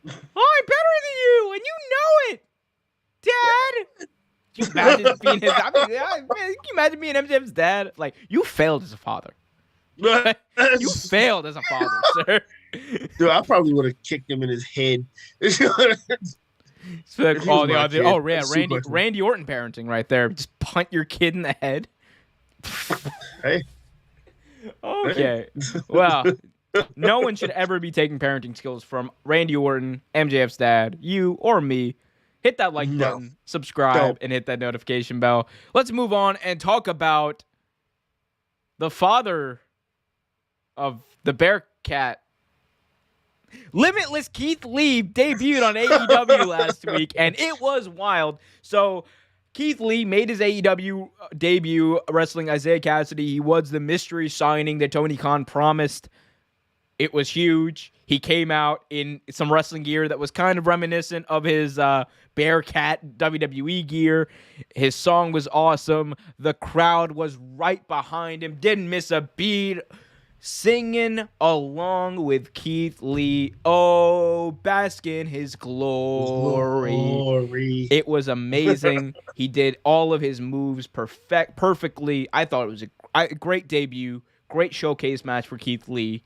Speaker 1: better than you, and you know it, Dad. Can you imagine being his? Can you imagine being MJF's dad? Like, you failed as a father. You failed as a father, sir.
Speaker 2: Dude, I probably would have kicked him in his head.
Speaker 1: So like, Randy Orton parenting right there. Just punt your kid in the head.
Speaker 2: Hey.
Speaker 1: Okay. Well, no one should ever be taking parenting skills from Randy Orton, MJF's dad, you, or me. Hit that like button, subscribe, and hit that notification bell. Let's move on and talk about the father of the Bearcat. Limitless Keith Lee debuted on AEW last week, and it was wild. So Keith Lee made his AEW debut wrestling Isaiah Cassidy. He was the mystery signing that Tony Khan promised. It was huge. He came out in some wrestling gear that was kind of reminiscent of his Bearcat WWE gear. His song was awesome. The crowd was right behind him. Didn't miss a beat. Singing along with Keith Lee. Oh, bask in his glory. It was amazing. He did all of his moves perfectly. I thought it was a great debut. Great showcase match for Keith Lee.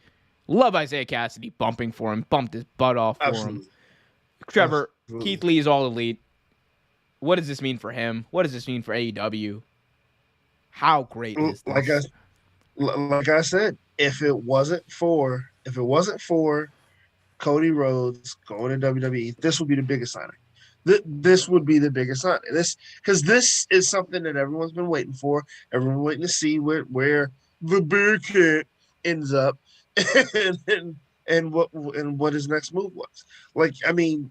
Speaker 1: Love Isaiah Cassidy bumping for him. Bumped his butt off for him. Trevor, Keith Lee is all elite. What does this mean for him? What does this mean for AEW? How great is this?
Speaker 2: Like I said, if it wasn't for Cody Rhodes going to WWE, this would be the biggest signing. This would be the biggest signing. Because this is something that everyone's been waiting for. Everyone's waiting to see where the Bearcat ends up, and what his next move was. Like, I mean,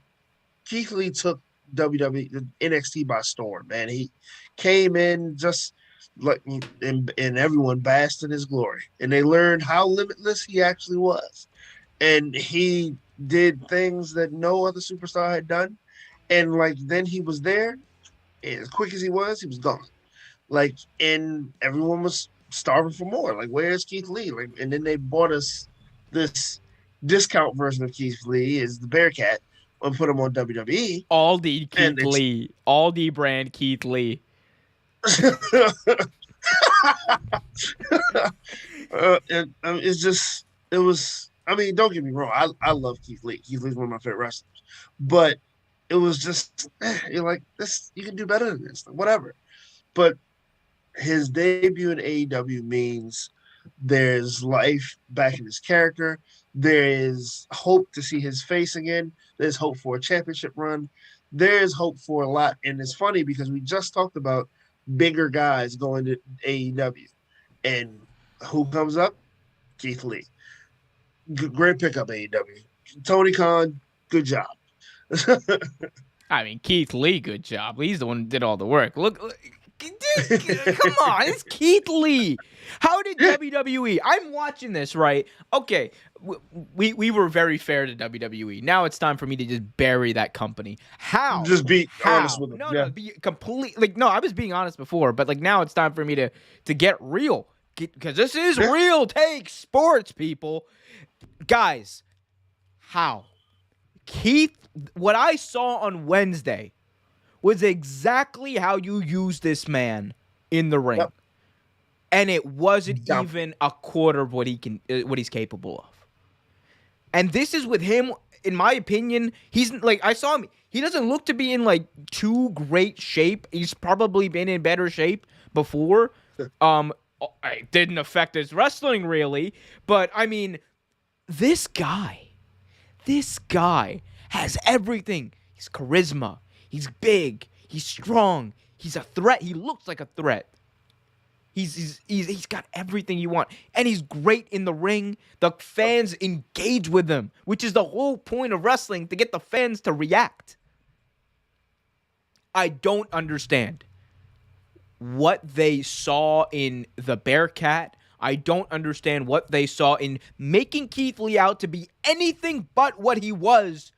Speaker 2: Keith Lee took WWE NXT by storm. Man, he came in just like, and everyone basked in his glory, and they learned how limitless he actually was, and he did things that no other superstar had done, and like then he was there, and as quick as he was gone, like, and everyone was starving for more. Like, where's Keith Lee? Like, and then they bought us this discount version of Keith Lee is the Bearcat, and put him on WWE.
Speaker 1: Aldi Keith Lee, Aldi brand Keith Lee. It was. I mean, don't get me wrong. I love Keith Lee. Keith Lee's one of my favorite wrestlers, but it was just you're like, this. You can do better than this. Whatever. But his debut in AEW means there's life back in his character. There is hope to see his face again. There's hope for a championship run. There's hope for a lot. And it's funny because we just talked about bigger guys going to AEW. And who comes up? Keith Lee. Great pickup, AEW. Tony Khan, good job. I mean, Keith Lee, good job. He's the one who did all the work. Look dude, come on, it's Keith Lee. How did WWE? I'm watching this, right? Okay, we were very fair to WWE. Now it's time for me to just bury that company. How?
Speaker 2: Just be honest with them.
Speaker 1: No, be complete. Like, no, I was being honest before, but like now it's time for me to get real, because this is real take sports, people. Guys, how? Keith, what I saw on Wednesday was exactly how you use this man in the ring. Yep. And it wasn't even a quarter of what he's capable of. And this is with him, in my opinion, he's like, I saw him, he doesn't look to be in like too great shape. He's probably been in better shape before. It didn't affect his wrestling really, but I mean, this guy has everything. He's charisma. He's big. He's strong. He's a threat. He looks like a threat. He's got everything you want. And he's great in the ring. The fans engage with him, which is the whole point of wrestling, to get the fans to react. I don't understand what they saw in the Bearcat. I don't understand what they saw in making Keith Lee out to be anything but what he was.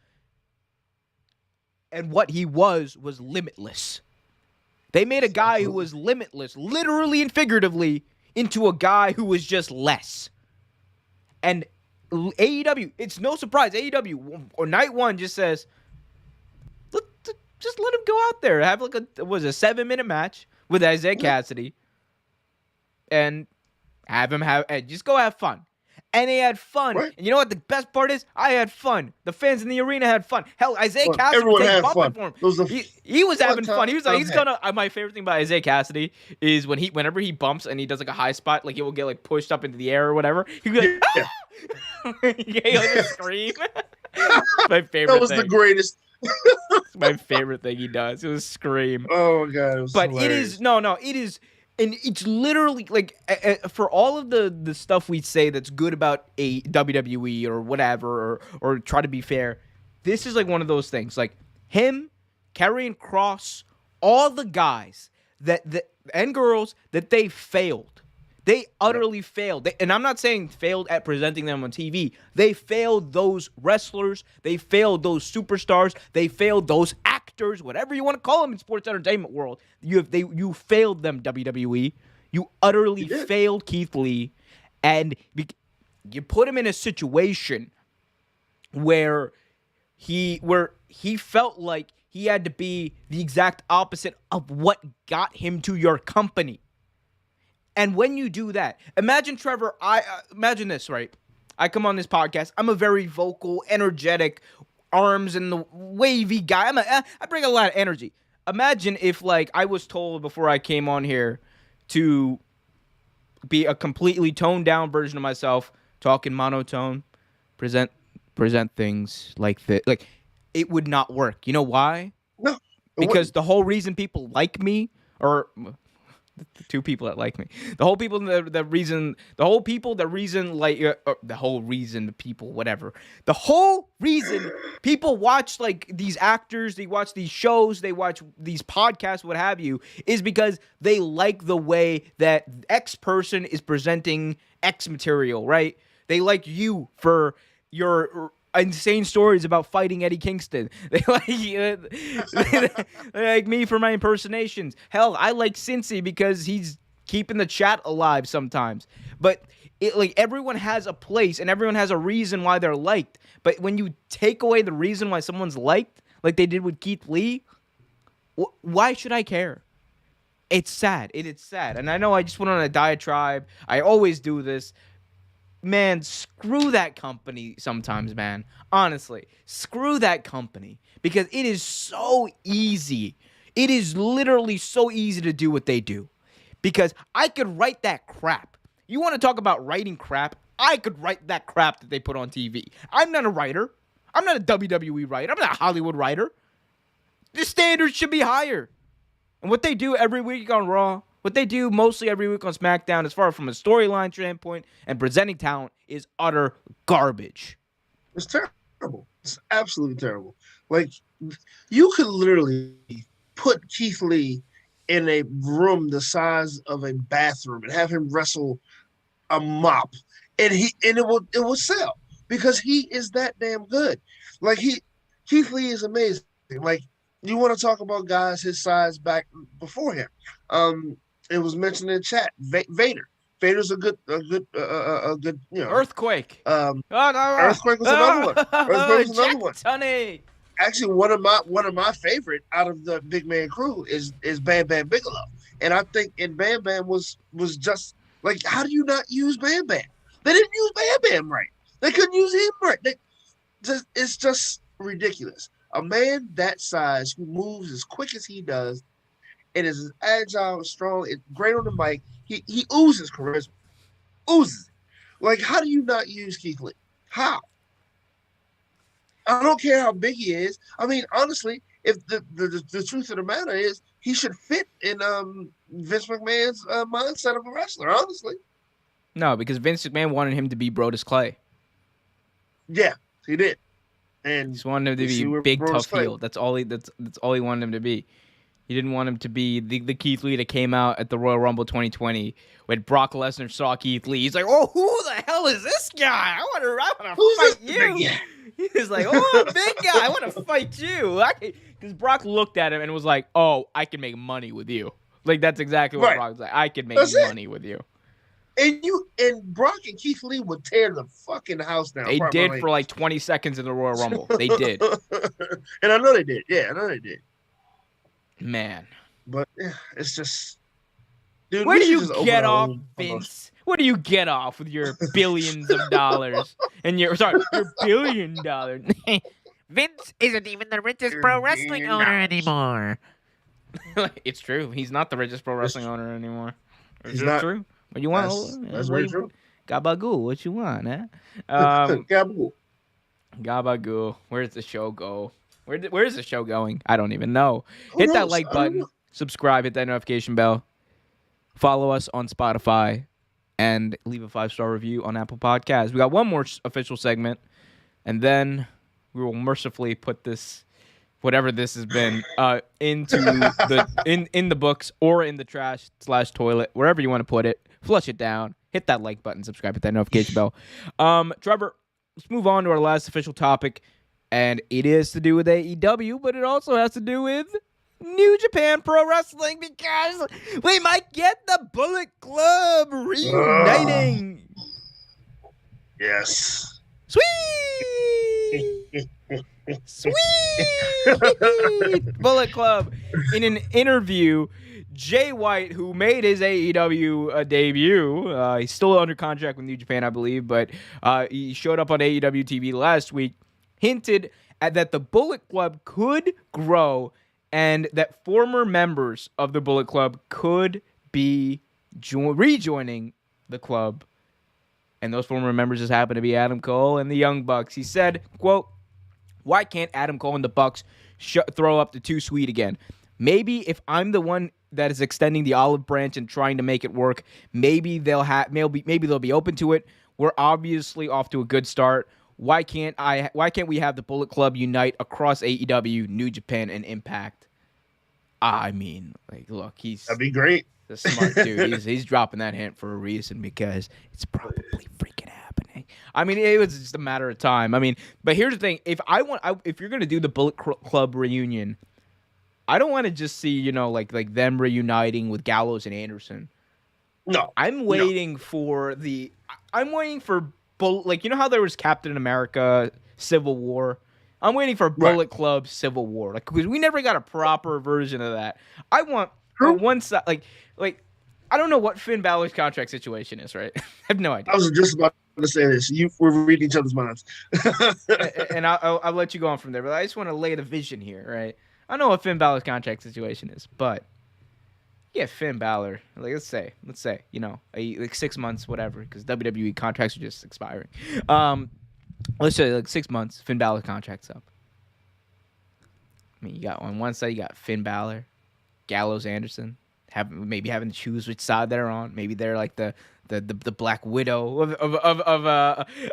Speaker 1: And what he was limitless. They made a guy who was limitless, literally and figuratively, into a guy who was just less. And AEW, it's no surprise, AEW, or Night One just says, just let him go out there. Have like a 7-minute match with Isaiah Cassidy. And just go have fun. And they had fun. Right. And you know what the best part is? I had fun. The fans in the arena had fun. Hell, Isaiah Cassidy was bumping for him. He was having fun. He was like, my favorite thing about Isaiah Cassidy is whenever he bumps and he does like a high spot, like he will get like pushed up into the air or whatever. He goes, ah! He gave like a scream. My favorite.
Speaker 2: That was the greatest.
Speaker 1: It's my favorite thing he does. It was scream.
Speaker 2: Oh my god! It was
Speaker 1: but
Speaker 2: hilarious.
Speaker 1: It is. And it's literally like, for all of the stuff we say that's good about a WWE or whatever, or try to be fair, this is like one of those things. Like him, Karrion Kross, all the guys and girls that they failed. They utterly failed. And I'm not saying failed at presenting them on TV. They failed those wrestlers. They failed those superstars. They failed those actors, whatever you want to call them in sports entertainment world. You failed them, WWE. You utterly failed Keith Lee. And you put him in a situation where he felt like he had to be the exact opposite of what got him to your company. And when you do that, imagine Trevor, imagine this, right? I come on this podcast. I'm a very vocal, energetic, arms in the wavy guy. I bring a lot of energy. Imagine if, like, I was told before I came on here to be a completely toned down version of myself, talking monotone, present things like that. Like, it would not work. You know why?
Speaker 2: No.
Speaker 1: Because the whole reason people like me, or the two people that like me, the whole reason people watch, like, these actors, they watch these shows, they watch these podcasts, what have you, is because they like the way that X person is presenting X material, right? They like you for your insane stories about fighting Eddie Kingston. They like me for my impersonations. Hell, I like Cincy because he's keeping the chat alive sometimes. But everyone has a place and everyone has a reason why they're liked. But when you take away the reason why someone's liked, like they did with Keith Lee, why should I care? It's sad. It is sad. And I know I just went on a diatribe. I always do this. Man, screw that company sometimes, man. Honestly, screw that company because it is so easy. It is literally so easy to do what they do because I could write that crap. You want to talk about writing crap? I could write that crap that they put on TV. I'm not a writer. I'm not a WWE writer. I'm not a Hollywood writer. The standards should be higher. And what they do every week on Raw, what they do mostly every week on SmackDown, as far from a storyline standpoint and presenting talent, is utter garbage.
Speaker 2: It's terrible. It's absolutely terrible. Like, you could literally put Keith Lee in a room the size of a bathroom and have him wrestle a mop, and it will sell because he is that damn good. Like, Keith Lee is amazing. Like, you want to talk about guys his size back before him. It was mentioned in chat. Vader. Vader's a good,
Speaker 1: Earthquake.
Speaker 2: Earthquake was another one. Earthquake was another one.
Speaker 1: Honey.
Speaker 2: Actually, one of my favorite out of the big man crew is Bam Bam Bigelow, and I think Bam Bam was just like, how do you not use Bam Bam? They didn't use Bam Bam right. They couldn't use him right. It's just ridiculous. A man that size who moves as quick as he does. It is as agile, strong, it's great on the mic. He oozes charisma. Oozes. Like, how do you not use Keith Lee? How? I don't care how big he is. I mean, honestly, if the truth of the matter is, he should fit in Vince McMahon's mindset of a wrestler, honestly.
Speaker 1: No, because Vince McMahon wanted him to be Brodus Clay.
Speaker 2: Yeah, he did. And
Speaker 1: he just wanted him to be big, tough heel. That's all he wanted him to be. He didn't want him to be the Keith Lee that came out at the Royal Rumble 2020 when Brock Lesnar saw Keith Lee. He's like, "Oh, who the hell is this guy? I want to fight you." He was like, "Oh, big guy, I want to fight you." Because Brock looked at him and was like, "Oh, I can make money with you." Like, that's exactly what Brock was like. I can make money with you.
Speaker 2: And Brock and Keith Lee would tear the fucking house down.
Speaker 1: They did for like 20 seconds in the Royal Rumble. They did.
Speaker 2: And I know they did. Yeah, I know they did.
Speaker 1: Man.
Speaker 2: But it's just, dude,
Speaker 1: where do you get off, Vince? Where do you get off with your billions of dollars and your $1 billion?
Speaker 3: Vince isn't even the richest pro wrestling owner anymore.
Speaker 1: It's true. He's not the richest pro wrestling owner anymore.
Speaker 2: Is that
Speaker 1: true? What you want?
Speaker 2: That's very true.
Speaker 1: Gabagoo, what you want, eh? Gabagoo. Where's the show go? Where's the show going? I don't even know. Hit that like button, subscribe, hit that notification bell, follow us on Spotify, and leave a 5-star review on Apple Podcasts. We got one more official segment, and then we will mercifully put this, whatever this has been, into in the books or in the trash /toilet, wherever you want to put it. flush it down, hit that like button, subscribe, hit that notification bell. Trevor, let's move on to our last official topic, and it is to do with AEW, but it also has to do with New Japan Pro Wrestling, because we might get the Bullet Club reuniting.
Speaker 2: Yes.
Speaker 1: Sweet! Sweet! Bullet Club. In an interview, Jay White, who made his AEW debut, he's still under contract with New Japan, I believe, but he showed up on AEW TV last week, hinted at that the Bullet Club could grow and that former members of the Bullet Club could be rejoining the club. And those former members just happen to be Adam Cole and the Young Bucks. He said, quote, "Why can't Adam Cole and the Bucks throw up the Too Sweet again? Maybe if I'm the one that is extending the olive branch and trying to make it work, maybe they'll be open to it. We're obviously off to a good start. Why can't we have the Bullet Club unite across AEW, New Japan, and Impact?" I mean, like, look,
Speaker 2: That'd be great.
Speaker 1: the smart dude. He's dropping that hint for a reason, because it's probably freaking happening. I mean, it was just a matter of time. I mean, but here's the thing: if you're gonna do the Bullet Club reunion, I don't want to just see like them reuniting with Gallows and Anderson.
Speaker 2: No,
Speaker 1: I'm waiting for like, how there was Captain America Civil War. I'm waiting for Bullet Club Civil War, like, because we never got a proper version of that. I want one side, like I don't know what Finn Balor's contract situation is, right? I have no idea.
Speaker 2: I was just about to say this. We're reading each other's minds.
Speaker 1: and I'll let you go on from there, but I just want to lay the vision here, right? I don't know what Finn Balor's contract situation is, but yeah, Finn Balor, like let's say, like 6 months, whatever, because WWE contracts are just expiring. Let's say like 6 months, Finn Balor contract's up. I mean, you got on one side, you got Finn Balor, Gallows, Anderson, having to choose which side they're on. Maybe they're like the Black Widow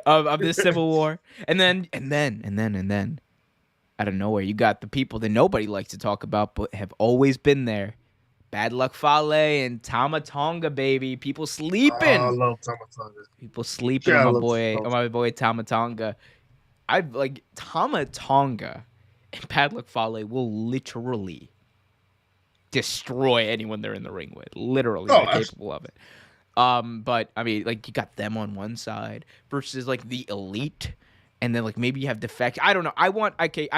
Speaker 1: of this Civil War, and then out of nowhere, you got the people that nobody likes to talk about but have always been there. Bad Luck Fale and Tama Tonga, baby. People sleeping.
Speaker 2: Oh, I love Tama Tonga.
Speaker 1: People sleeping on my boy Tama Tonga. I like Tama Tonga and Bad Luck Fale will literally destroy anyone they're in the ring with. Literally, they're capable of it. But I mean, like, you got them on one side versus like the Elite. And then, like, maybe you have Defect. I don't know. I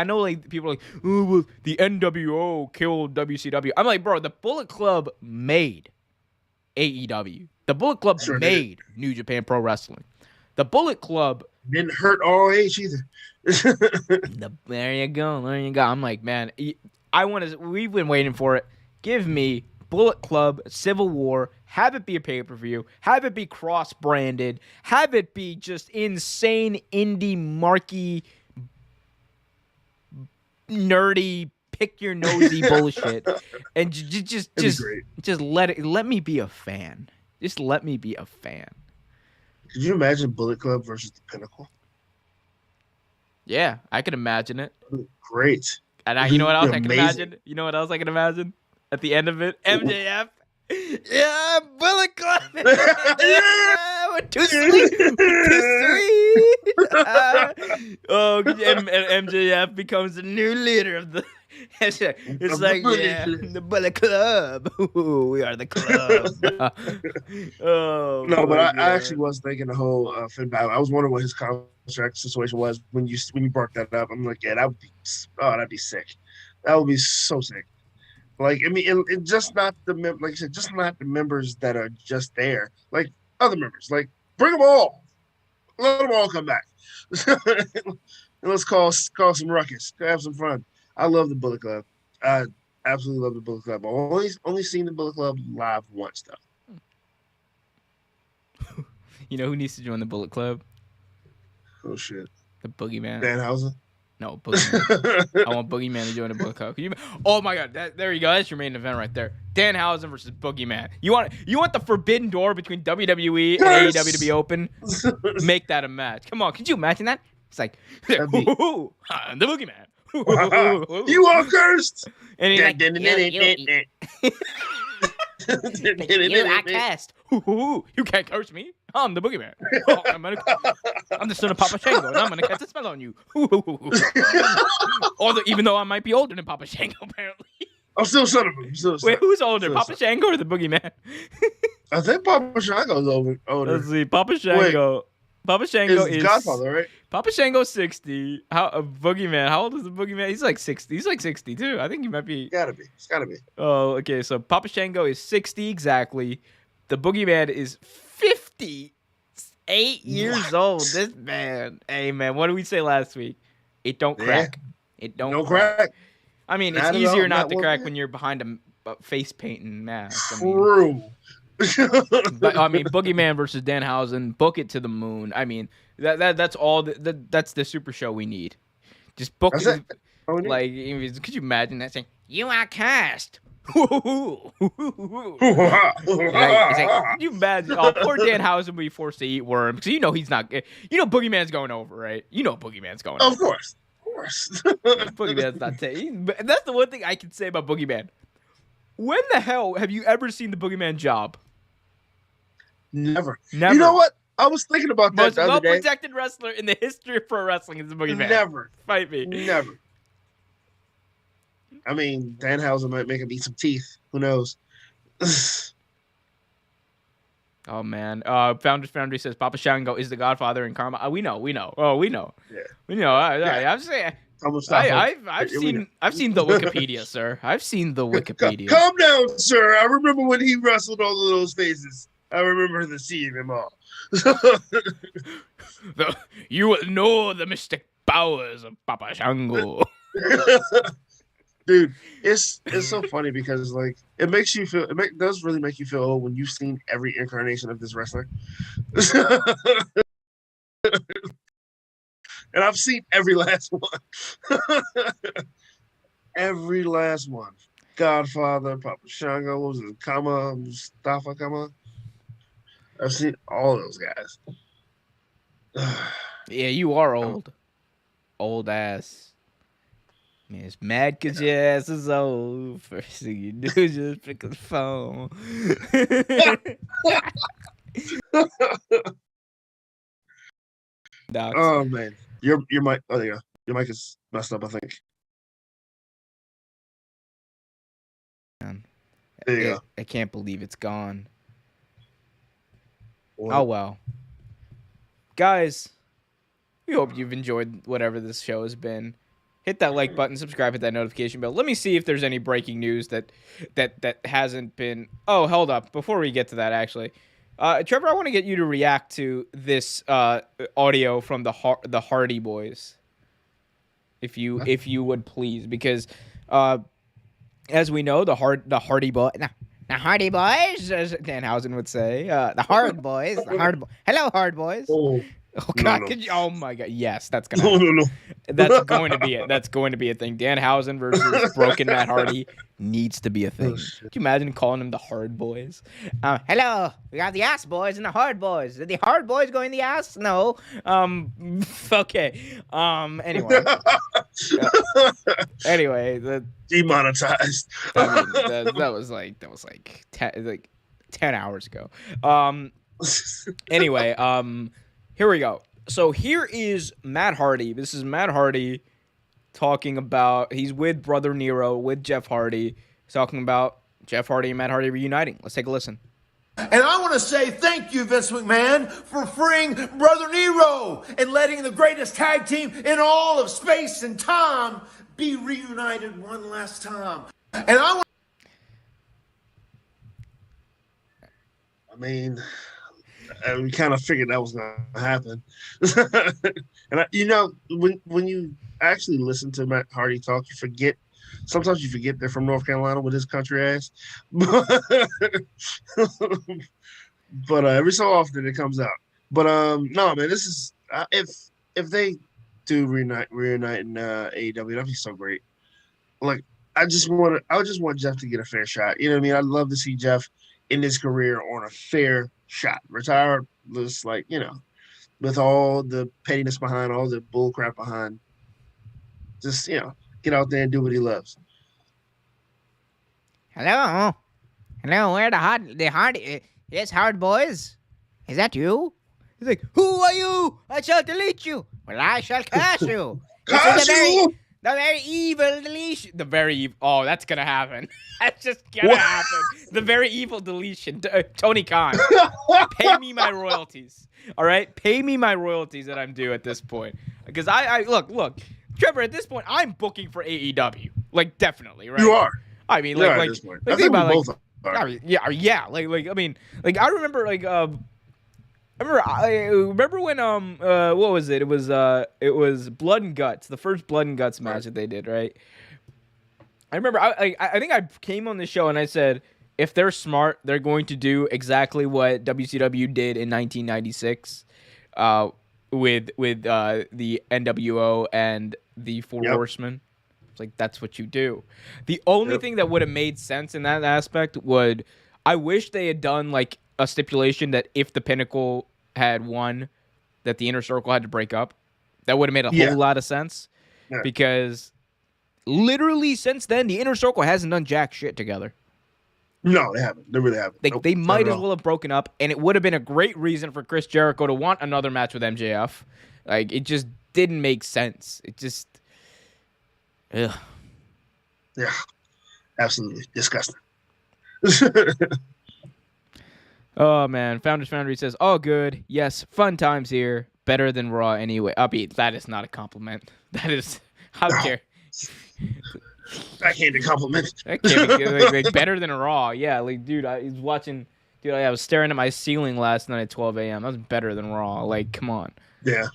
Speaker 1: know, like, people are like, oh, well, the NWO killed WCW. I'm like, bro, the Bullet Club made AEW. The Bullet Club made New Japan Pro Wrestling. The Bullet Club
Speaker 2: didn't hurt ROH either.
Speaker 1: There you go. I'm like, man, we've been waiting for it. Give me Bullet Club Civil War. Have it be a pay-per-view. Have it be cross-branded. Have it be just insane indie marky nerdy pick your nosy bullshit, and just let me be a fan. Just let me be a fan.
Speaker 2: Could you imagine Bullet Club versus the Pinnacle?
Speaker 1: Yeah, I could imagine it.
Speaker 2: Great.
Speaker 1: And you know what else I can imagine? You know what else I can imagine? At the end of it, MJF. Yeah, Bullet Club. Yeah, we're too sweet. Oh, MJF becomes the new leader of the. It's like, yeah, the Bullet Club. Ooh, we are the club. Oh
Speaker 2: no, but I actually was thinking the whole Finn Balor. I was wondering what his contract situation was when you brought that up. I'm like, yeah, that'd be sick. That would be so sick. Like, I mean, it just not like I said, just not the members that are just there. Like, other members, like, bring them all. Let them all come back. And let's cause some ruckus. Have some fun. I love the Bullet Club. I absolutely love the Bullet Club. I've only seen the Bullet Club live once, though.
Speaker 1: You know who needs to join the Bullet Club?
Speaker 2: Oh, shit.
Speaker 1: The Boogeyman.
Speaker 2: Danhausen?
Speaker 1: No, Boogeyman. I want Boogeyman to join the Bullet Club. Oh my God, there you go. That's your main event right there. Danhausen versus Boogeyman. You want the forbidden door between WWE and AEW to be open? Make that a match. Come on, could you imagine that? It's like, the Boogeyman.
Speaker 2: You are cursed.
Speaker 1: And he's like, you are cursed. You can't curse me. I'm the boogeyman. Oh, I'm the son of Papa Shango, and I'm gonna cast a spell on you. Even though I might be older than Papa Shango, apparently.
Speaker 2: I'm still son of him.
Speaker 1: Wait, who's older, Papa Shango or the boogeyman?
Speaker 2: I think Papa Shango's older.
Speaker 1: Let's see, Papa Shango. Papa Shango is
Speaker 2: Godfather, right?
Speaker 1: Papa Shango's 60. Boogeyman? How old is the boogeyman? He's like 60. He's like 62. I think he might be.
Speaker 2: It's gotta be.
Speaker 1: Oh, okay. So Papa Shango is 60 exactly. The boogeyman is 58 years old. This man. Hey man, what did we say last week? It don't crack. It don't crack. I mean, it's easier not to crack when you're behind a face painting mask.
Speaker 2: True.
Speaker 1: But I mean, Boogeyman versus Danhausen, book it to the moon. I mean, that's all. That's the super show we need. Just book it. Like, could you imagine that saying, "You are cast"? Could you imagine? Oh, poor Danhausen will be forced to eat worms because he's not. Boogeyman's going over, right? Boogeyman's going over.
Speaker 2: Of course.
Speaker 1: Boogeyman's not taking. That's the one thing I can say about Boogeyman. When the hell have you ever seen the Boogeyman job?
Speaker 2: Never. You know what? I was thinking about that the other day.
Speaker 1: Most well-protected wrestler in the history of pro wrestling is the Boogeyman.
Speaker 2: Never.
Speaker 1: Fight me.
Speaker 2: Never. I mean, Danhausen might make him eat some teeth. Who knows?
Speaker 1: Oh, man. Founders Foundry says Papa Shango is the Godfather in Karma. We know. Oh, we know.
Speaker 2: Yeah.
Speaker 1: We know. I'm saying... I've seen the Wikipedia, sir. I've seen the Wikipedia.
Speaker 2: Calm down, sir. I remember when he wrestled all of those faces. I remember seeing them all.
Speaker 1: You will know the mystic powers of Papa Shango.
Speaker 2: Dude, it's so funny because like it makes you feel. Does really make you feel old when you've seen every incarnation of this wrestler. And I've seen every last one. Every last one. Godfather, Papa Shango, what was it? Mustafa Kama. I've seen all those guys.
Speaker 1: Yeah, you are old. Old ass. Man, it's mad because your ass is old. First thing you do is just pick up the phone.
Speaker 2: Oh, man. Your mic. Oh, there you go. Your mic is messed up, I think. There you go.
Speaker 1: I can't believe it's gone.
Speaker 2: What?
Speaker 1: Oh, well. Guys, we hope you've enjoyed whatever this show has been. Hit that like button, subscribe, hit that notification bell. Let me see if there's any breaking news that hasn't been... Oh, hold up. Before we get to that, actually... Trevor, I want to get you to react to this audio from the Hardy Boys, if you would please, because as we know, the Hardy Boys, as Danhausen would say, the Hard Boys, hello, Hard Boys. Oh God!
Speaker 2: No.
Speaker 1: Oh my God! Yes, that's gonna.
Speaker 2: No.
Speaker 1: That's going to be it. That's going to be a thing. Danhausen versus Broken Matt Hardy needs to be a thing. Can you imagine calling them the Hard Boys? Hello, we got the Ass Boys and the Hard Boys. Did the Hard Boys go in the ass? No. Okay. Anyway.
Speaker 2: Demonetized.
Speaker 1: I mean, that was like 10 hours ago. Anyway. Here we go. So here is Matt Hardy. This is Matt Hardy talking about, he's with Brother Nero, with Jeff Hardy, talking about Jeff Hardy and Matt Hardy reuniting. Let's take a listen.
Speaker 4: And I want to say thank you, Vince McMahon, for freeing Brother Nero and letting the greatest tag team in all of space and time be reunited one last time. And I
Speaker 2: mean... And we kind of figured that was going to happen. And when you actually listen to Matt Hardy talk, sometimes you forget they're from North Carolina with his country ass. But every so often it comes out. But no, man, this is if they do reunite in AEW, that'd be so great. Like I just want Jeff to get a fair shot. You know what I mean? I'd love to see Jeff in his career on a fair shot. Retire just with all the pettiness behind, all the bull crap behind. Just, get out there and do what he loves.
Speaker 3: Hello, where the Hardy? Yes, hard boys. Is that you? He's like, who are you? I shall delete you. Well, I shall curse you. This is
Speaker 2: Cashew!
Speaker 3: the very evil deletion.
Speaker 1: The very evil. Oh, that's gonna happen. That's just gonna
Speaker 2: What?
Speaker 1: happen. The very evil deletion. Tony Khan, pay me my royalties. All right, pay me my royalties that I'm due at this point. Because I look, Trevor. At this point, I'm booking for AEW. Like definitely, right?
Speaker 2: You are.
Speaker 1: I mean,
Speaker 2: You are
Speaker 1: like,
Speaker 2: at this point.
Speaker 1: like
Speaker 2: I
Speaker 1: think
Speaker 2: think we
Speaker 1: about
Speaker 2: both
Speaker 1: like,
Speaker 2: are.
Speaker 1: I mean, yeah. Like, I mean, like I remember I remember when what was it? It was Blood and Guts, the first Blood and Guts match that they did, right? I remember I think I came on the show and I said if they're smart, they're going to do exactly what WCW did in 1996 with the NWO and the Four Horsemen. It's like that's what you do. The only thing that would have made sense in that aspect would I wish they had done like a stipulation that if the Pinnacle had won, that the Inner Circle had to break up. That would have made a whole lot of sense.
Speaker 2: Yeah.
Speaker 1: Because literally since then, the Inner Circle hasn't done jack shit together.
Speaker 2: No, they haven't. They really haven't. Nope,
Speaker 1: They
Speaker 2: not
Speaker 1: might
Speaker 2: at
Speaker 1: as
Speaker 2: all.
Speaker 1: well have broken up, and it would have been a great reason for Chris Jericho to want another match with MJF. Like, it just didn't make sense. It just... Ugh.
Speaker 2: Yeah, absolutely disgusting.
Speaker 1: Oh, man. Founders Foundry says, oh, good. Yes, fun times here. Better than Raw anyway. Upbeat. That is not a compliment. That is... How dare...
Speaker 2: Backhanded compliment.
Speaker 1: That can't be good. Like, better than Raw. Yeah, like, dude, I was watching... Dude, I was staring at my ceiling last night at 12 a.m. That was better than Raw. Like, come on.
Speaker 2: Yeah.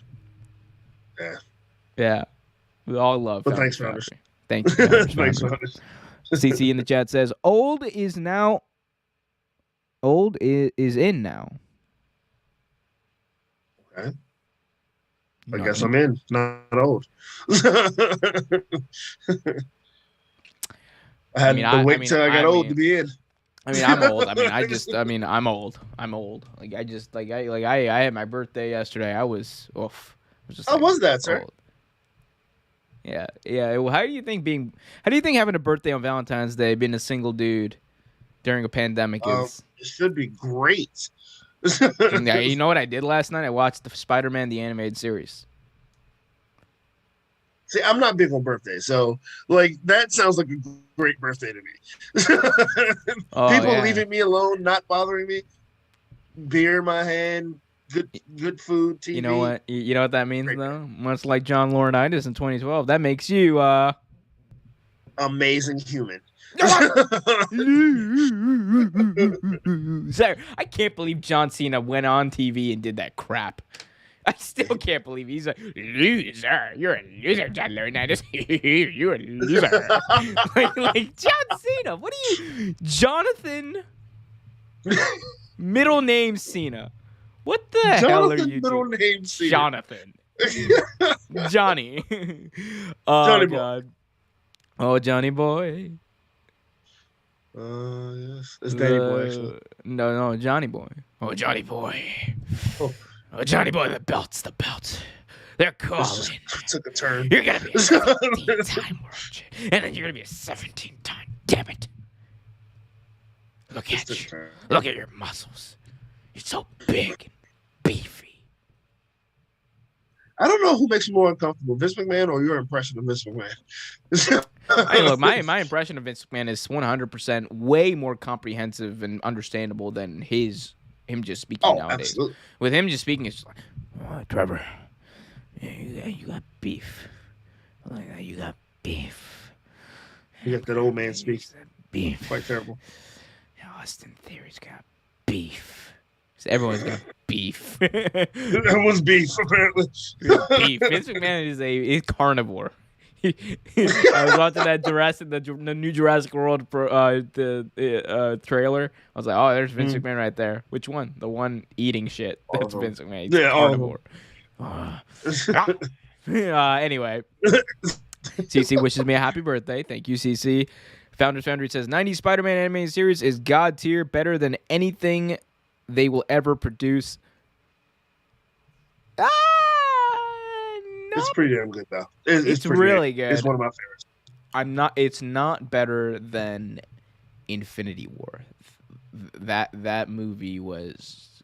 Speaker 1: Yeah. We all love
Speaker 2: But
Speaker 1: Founders
Speaker 2: thanks,
Speaker 1: Foundry. Thanks, Founders
Speaker 2: Thanks,
Speaker 1: Foundry.
Speaker 2: Founders.
Speaker 1: CC in the chat says, old is in now.
Speaker 2: Okay. I guess I'm in. Not old. I had to wait till I got old to be in.
Speaker 1: I mean, I'm old. I'm old. I'm old. Like, I had my birthday yesterday. I was, oof.
Speaker 2: How was that, sir?
Speaker 1: Old. Yeah. Well, how do you think having a birthday on Valentine's Day, being a single dude during a pandemic is?
Speaker 2: It should be great.
Speaker 1: Yeah, you know what I did last night? I watched the Spider-Man the animated series.
Speaker 2: See, I'm not big on birthdays, so like that sounds like a great birthday to me. People leaving me alone, not bothering me. Beer in my hand, good food, TV.
Speaker 1: You know what? You know what that means, though? Much like John Laurinaitis in 2012, that makes you
Speaker 2: amazing human.
Speaker 1: Sir, I can't believe John Cena went on TV and did that crap. I still can't believe he's a loser. You're a loser, John Laurinaitis. You're a loser. like John Cena. What are you, Jonathan? Middle name Cena. What the hell are you
Speaker 2: middle
Speaker 1: doing?
Speaker 2: name Cena.
Speaker 1: Jonathan. Johnny. Oh
Speaker 2: Johnny
Speaker 1: God. Oh Johnny boy.
Speaker 2: Yes, it's Danny Boy actually.
Speaker 1: No, Johnny Boy. Oh, Johnny Boy. Oh, Johnny Boy, the belt's the belt. They're calling.
Speaker 2: Took a turn.
Speaker 1: You're going to be a 17-time world champion. And then you're going to be a 17-time. Damn it. Look at you. Look at your muscles. You're so big and beefy.
Speaker 2: I don't know who makes you more uncomfortable, Vince McMahon or your impression of Vince McMahon.
Speaker 1: Look, my impression of Vince McMahon is 100% way more comprehensive and understandable than him just speaking nowadays.
Speaker 2: Absolutely.
Speaker 1: With him just speaking, it's just like, oh, Trevor, you got beef. You got beef.
Speaker 2: You got that old man speak.
Speaker 1: Beef.
Speaker 2: Quite terrible.
Speaker 1: Austin Theory's got beef. So everyone's got beef.
Speaker 2: That was beef, apparently.
Speaker 1: Beef. Vince McMahon is a carnivore. I was watching that the new Jurassic World the trailer. I was like, oh, there's Vince McMahon right there. Which one? The one eating shit. That's Vince McMahon. He's a carnivore. Anyway, CC wishes me a happy birthday. Thank you, CC. Founders Foundry says 90s Spider-Man animated series is god tier, better than anything they will ever produce. No.
Speaker 2: It's pretty damn good though.
Speaker 1: It's really good.
Speaker 2: It's one of my favorites.
Speaker 1: It's not better than Infinity War. that movie was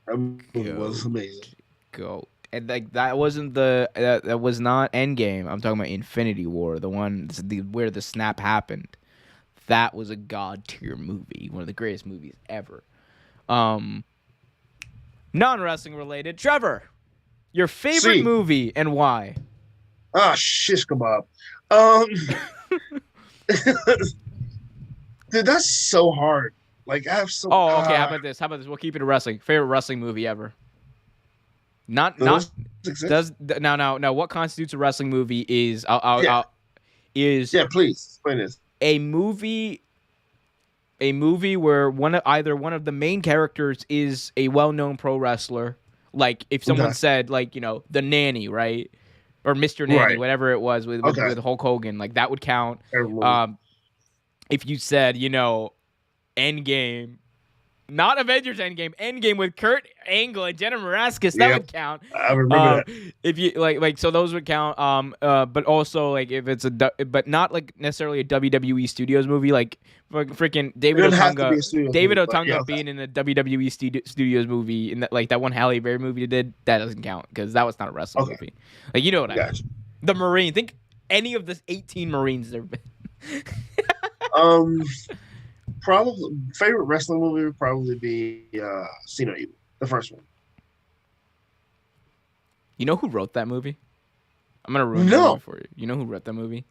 Speaker 2: It was amazing.
Speaker 1: goat. And like that wasn't that was not Endgame. I'm talking about Infinity War, the one where the snap happened. That was a god tier movie, one of the greatest movies ever. Non-wrestling related, Trevor, your favorite
Speaker 2: See.
Speaker 1: movie and why?
Speaker 2: Shish kebab. Dude, that's so hard. Like I have so.
Speaker 1: Oh, okay. How about this? We'll keep it a wrestling. Favorite wrestling movie ever? Not
Speaker 2: exist?
Speaker 1: No. What constitutes a wrestling movie is
Speaker 2: Yeah, please explain this.
Speaker 1: a movie where either one of the main characters is a well-known pro wrestler. Like if someone said like the Nanny, right, or Mr. Nanny,
Speaker 2: Right.
Speaker 1: whatever it was with Hulk Hogan, like that would count.
Speaker 2: Everyone.
Speaker 1: If you said Endgame. Not Avengers Endgame. Endgame with Kurt Angle and Jenna Marascus. That would count.
Speaker 2: I remember that.
Speaker 1: If you like, so those would count. But also like if it's but not like necessarily a WWE Studios movie. Like freaking David Otunga being in a WWE Studios movie in that one Halle Berry movie did, that doesn't count because that was not a wrestling movie. Like what I mean. The Marine. Think any of the 18 Marines there have been.
Speaker 2: Probably favorite wrestling movie would probably be See No Evil, the first one.
Speaker 1: You know who wrote that movie? I'm gonna ruin it for you. You know who wrote that movie?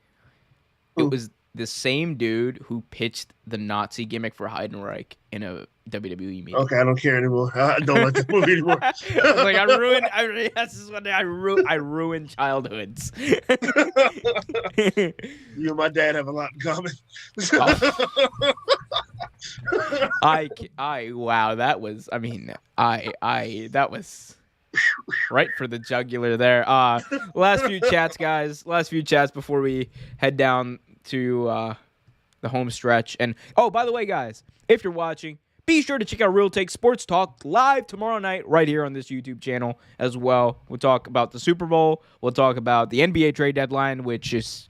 Speaker 2: Who?
Speaker 1: It was the same dude who pitched the Nazi gimmick for Heidenreich in a WWE meeting.
Speaker 2: Okay, I don't care anymore. I don't like the movie anymore.
Speaker 1: Like this is what I ruined childhoods.
Speaker 2: You and my dad have a lot in common.
Speaker 1: Wow, that was that was right for the jugular there. Last few chats, guys. Last few chats before we head down to the home stretch. And by the way, guys, if you're watching, be sure to check out Real Take Sports Talk live tomorrow night right here on this YouTube channel as well. We'll talk about the Super Bowl. We'll talk about the NBA trade deadline, which is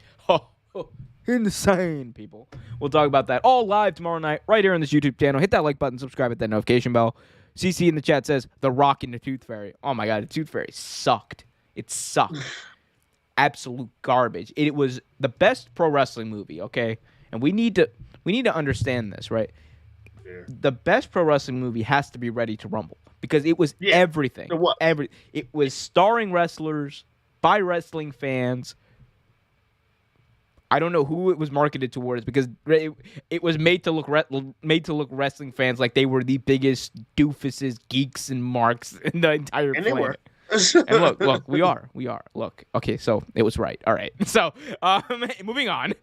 Speaker 1: insane, people. We'll talk about that all live tomorrow night right here on this YouTube channel. Hit that like button, subscribe, hit that notification bell. CC in the chat says, The Rock and the Tooth Fairy. Oh my God, the Tooth Fairy sucked. It sucked. Absolute garbage. It was the best pro wrestling movie, okay? And we need to understand this, right? Yeah. The best pro wrestling movie has to be Ready to Rumble because it was everything. It was starring wrestlers by wrestling fans. I don't know who it was marketed towards because it was made to look wrestling fans like they were the biggest doofuses, geeks, and marks in the entire planet. They were. And look, we are. Look, okay, so it was right. All right. So, moving on.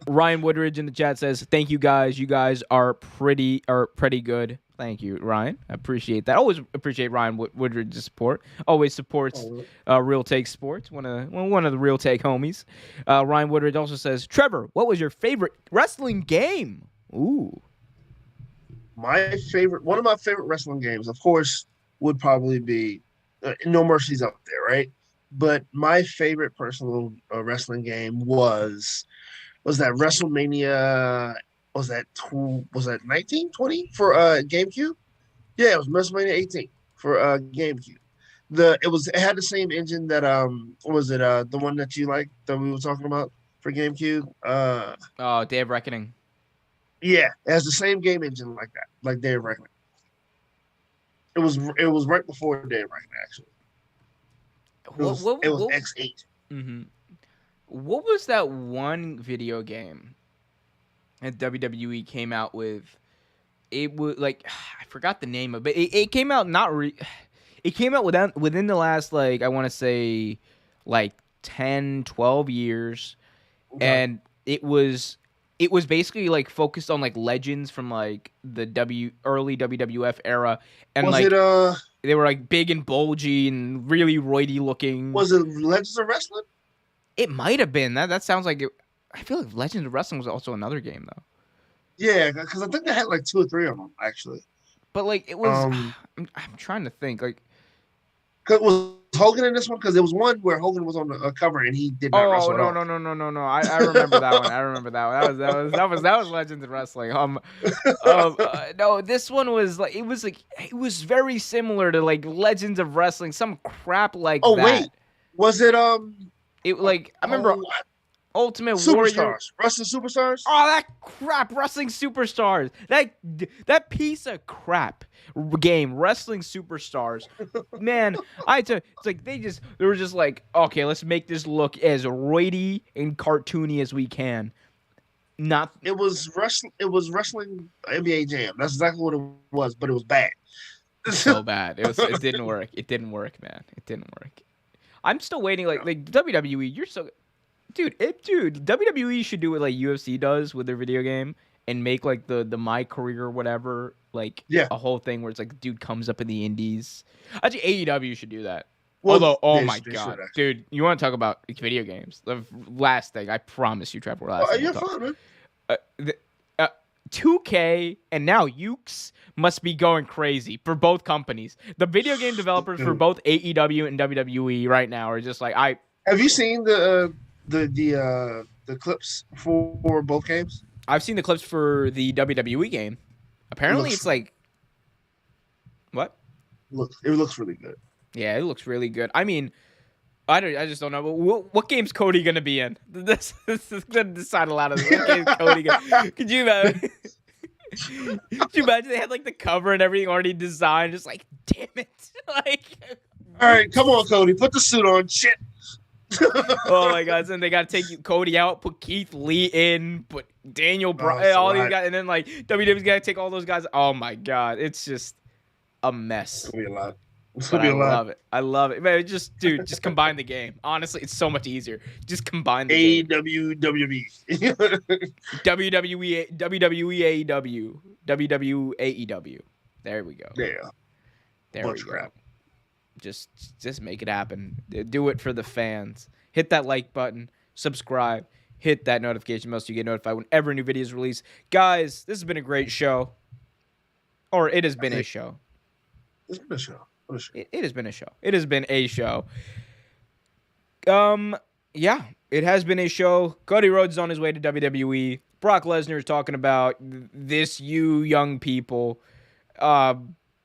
Speaker 1: Ryan Woodridge in the chat says, "Thank you guys. You guys are pretty good." Thank you, Ryan. I appreciate that. Always appreciate Ryan Woodridge's support. Always supports Real Take Sports, one of the Real Take homies. Ryan Woodridge also says, "Trevor, what was your favorite wrestling game?" Ooh.
Speaker 2: One of my favorite wrestling games, of course, would probably be No Mercy's up there, right? But my favorite personal wrestling game was that WrestleMania. Was that 19, 20 for GameCube? Yeah, it was WrestleMania 18 for GameCube. It had the same engine that the one that you liked that we were talking about for GameCube?
Speaker 1: Day of Reckoning.
Speaker 2: Yeah, it has the same game engine like that, like Day of Reckoning. It was right before Day of Reckoning, actually. It was X8.
Speaker 1: Mm-hmm. What was that one video game that WWE came out with? It was like I forgot the name of it. It came out it came out within the last I want to say 10, 12 years. Okay. And it was basically focused on legends from the early WWF era, and they were big and bulgy and really roidy looking.
Speaker 2: Was it Legends of Wrestling?
Speaker 1: It might have been. That sounds like it. I feel like Legends of Wrestling was also another game though.
Speaker 2: Yeah, because I think they had 2 or 3 of them actually.
Speaker 1: But it was. I'm trying to think.
Speaker 2: Was Hogan in this one? Because there was one where Hogan was on the cover and he did not wrestle at all.
Speaker 1: No. I remember that one. I remember that one. That was Legends of Wrestling. No, this one was like it was very similar to like Legends of Wrestling, some crap like that.
Speaker 2: Oh wait, was it
Speaker 1: It like I remember Ultimate
Speaker 2: Superstars,
Speaker 1: Warrior.
Speaker 2: Wrestling Superstars.
Speaker 1: Oh, that crap, Wrestling Superstars. That piece of crap game, Wrestling Superstars. Man, it's like they were just like, okay, let's make this look as roidy and cartoony as we can.
Speaker 2: It was wrestling NBA Jam. That's exactly what it was, but it was bad.
Speaker 1: So bad. It didn't work. It didn't work, man. It didn't work. I'm still waiting. Like WWE, you're so. Dude, WWE should do what like UFC does with their video game and make like the My Career or whatever, like a whole thing where it's like dude comes up in the indies. Actually, AEW should do that.
Speaker 2: Well,
Speaker 1: although, my god, dude, you want to talk about video games? The last thing, I promise you, Trevor.
Speaker 2: You're fine, man.
Speaker 1: 2K and now Ukes must be going crazy for both companies. The video game developers for both AEW and WWE right now are just like
Speaker 2: Have you seen the clips for both games?
Speaker 1: I've seen the clips for the WWE game. Apparently, it's like what?
Speaker 2: It looks really good.
Speaker 1: Yeah, it looks really good. I mean, I just don't know. What game's Cody gonna be in? This is gonna decide a lot of this. What game's Cody gonna? Could you imagine? Could you imagine they had like the cover and everything already designed? Just like, damn it! Like,
Speaker 2: all right, come on, Cody, put the suit on. Shit.
Speaker 1: Oh my god! Then they gotta take Cody out, put Keith Lee in, put Daniel Bryan, all these guys, and then like WWE's gotta take all those guys. Oh my god! It's just a mess.
Speaker 2: It's gonna be a lot.
Speaker 1: I love it. Man, just combine the game. Honestly, it's so much easier. Just combine the game.
Speaker 2: WWE,
Speaker 1: WWE, AEW, WWE, AEW. There we go.
Speaker 2: Yeah.
Speaker 1: There we go. Just make it happen. Do it for the fans. Hit that like button. Subscribe. Hit that notification bell so you get notified whenever a new video is released. Guys, this has been a great show. Or it has been a show.
Speaker 2: It's been a show.
Speaker 1: It has been a show. It has been a show. Yeah, it has been a show. Cody Rhodes is on his way to WWE. Brock Lesnar is talking about this, you young people.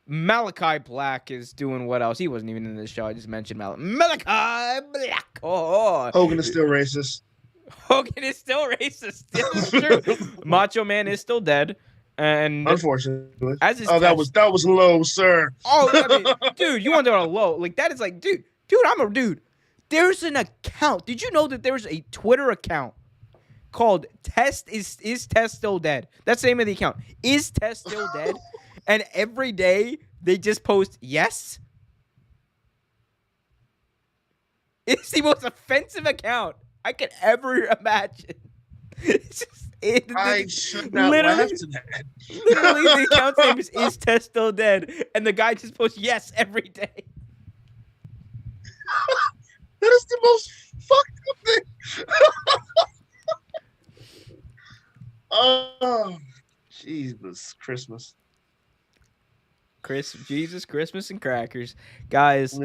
Speaker 1: Malachi Black is doing what else? He wasn't even in this show. I just mentioned Malachi Black. Oh.
Speaker 2: Hogan is still racist.
Speaker 1: Hogan is still racist. It's true. Macho Man is still dead. And
Speaker 2: unfortunately,
Speaker 1: that
Speaker 2: was low, sir.
Speaker 1: Oh, I mean, dude, you want to go low? Like that is like, dude, I'm a dude. There's an account. Did you know that there's a Twitter account called Is Test Still Dead? That's the name of the account. Is Test Still Dead? And every day they just post yes. It's the most offensive account I could ever imagine. It's just.
Speaker 2: I should not laugh to that.
Speaker 1: Literally, the account's name is Test Still Dead, and the guy just posts yes every day.
Speaker 2: That is the most fucked up thing. Oh, Jesus, Christmas.
Speaker 1: Jesus, Christmas, and crackers. Guys,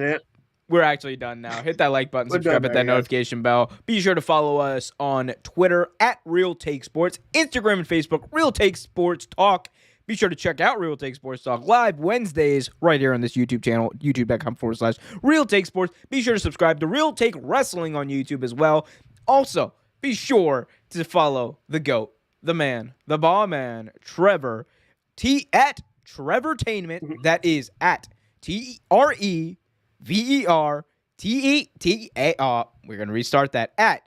Speaker 1: we're actually done now. Hit that like button, subscribe, hit that notification bell. Be sure to follow us on Twitter at Real Take Sports, Instagram and Facebook, Real Take Sports Talk. Be sure to check out Real Take Sports Talk live Wednesdays right here on this YouTube channel, youtube.com/Real Take Sports. Be sure to subscribe to Real Take Wrestling on YouTube as well. Also, be sure to follow the GOAT, the man, the ball man, Trevor, at Trevortainment. That is at TREVERTETA. We're going to restart that at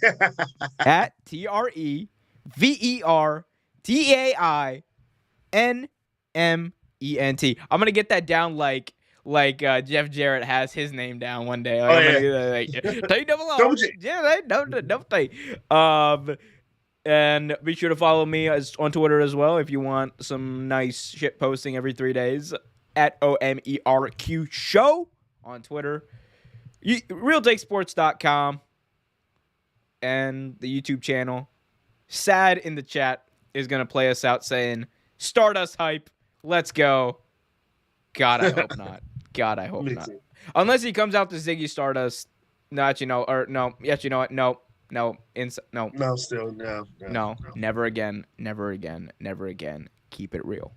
Speaker 1: TREVERTAINMENT. I'm going to get that down like Jeff Jarrett has his name down one day. And be sure to follow me on Twitter as well if you want some nice shit posting every 3 days at OMERQ Show on Twitter. RealTakeSports.com and the YouTube channel. Sad in the chat is going to play us out saying, Stardust hype, let's go. God, I hope not. God, I hope not. Unless he comes out to Ziggy Stardust, not or no, yes, you know what? No, no, no,
Speaker 2: No, still no.
Speaker 1: no, never again, never again, never again. Keep it real.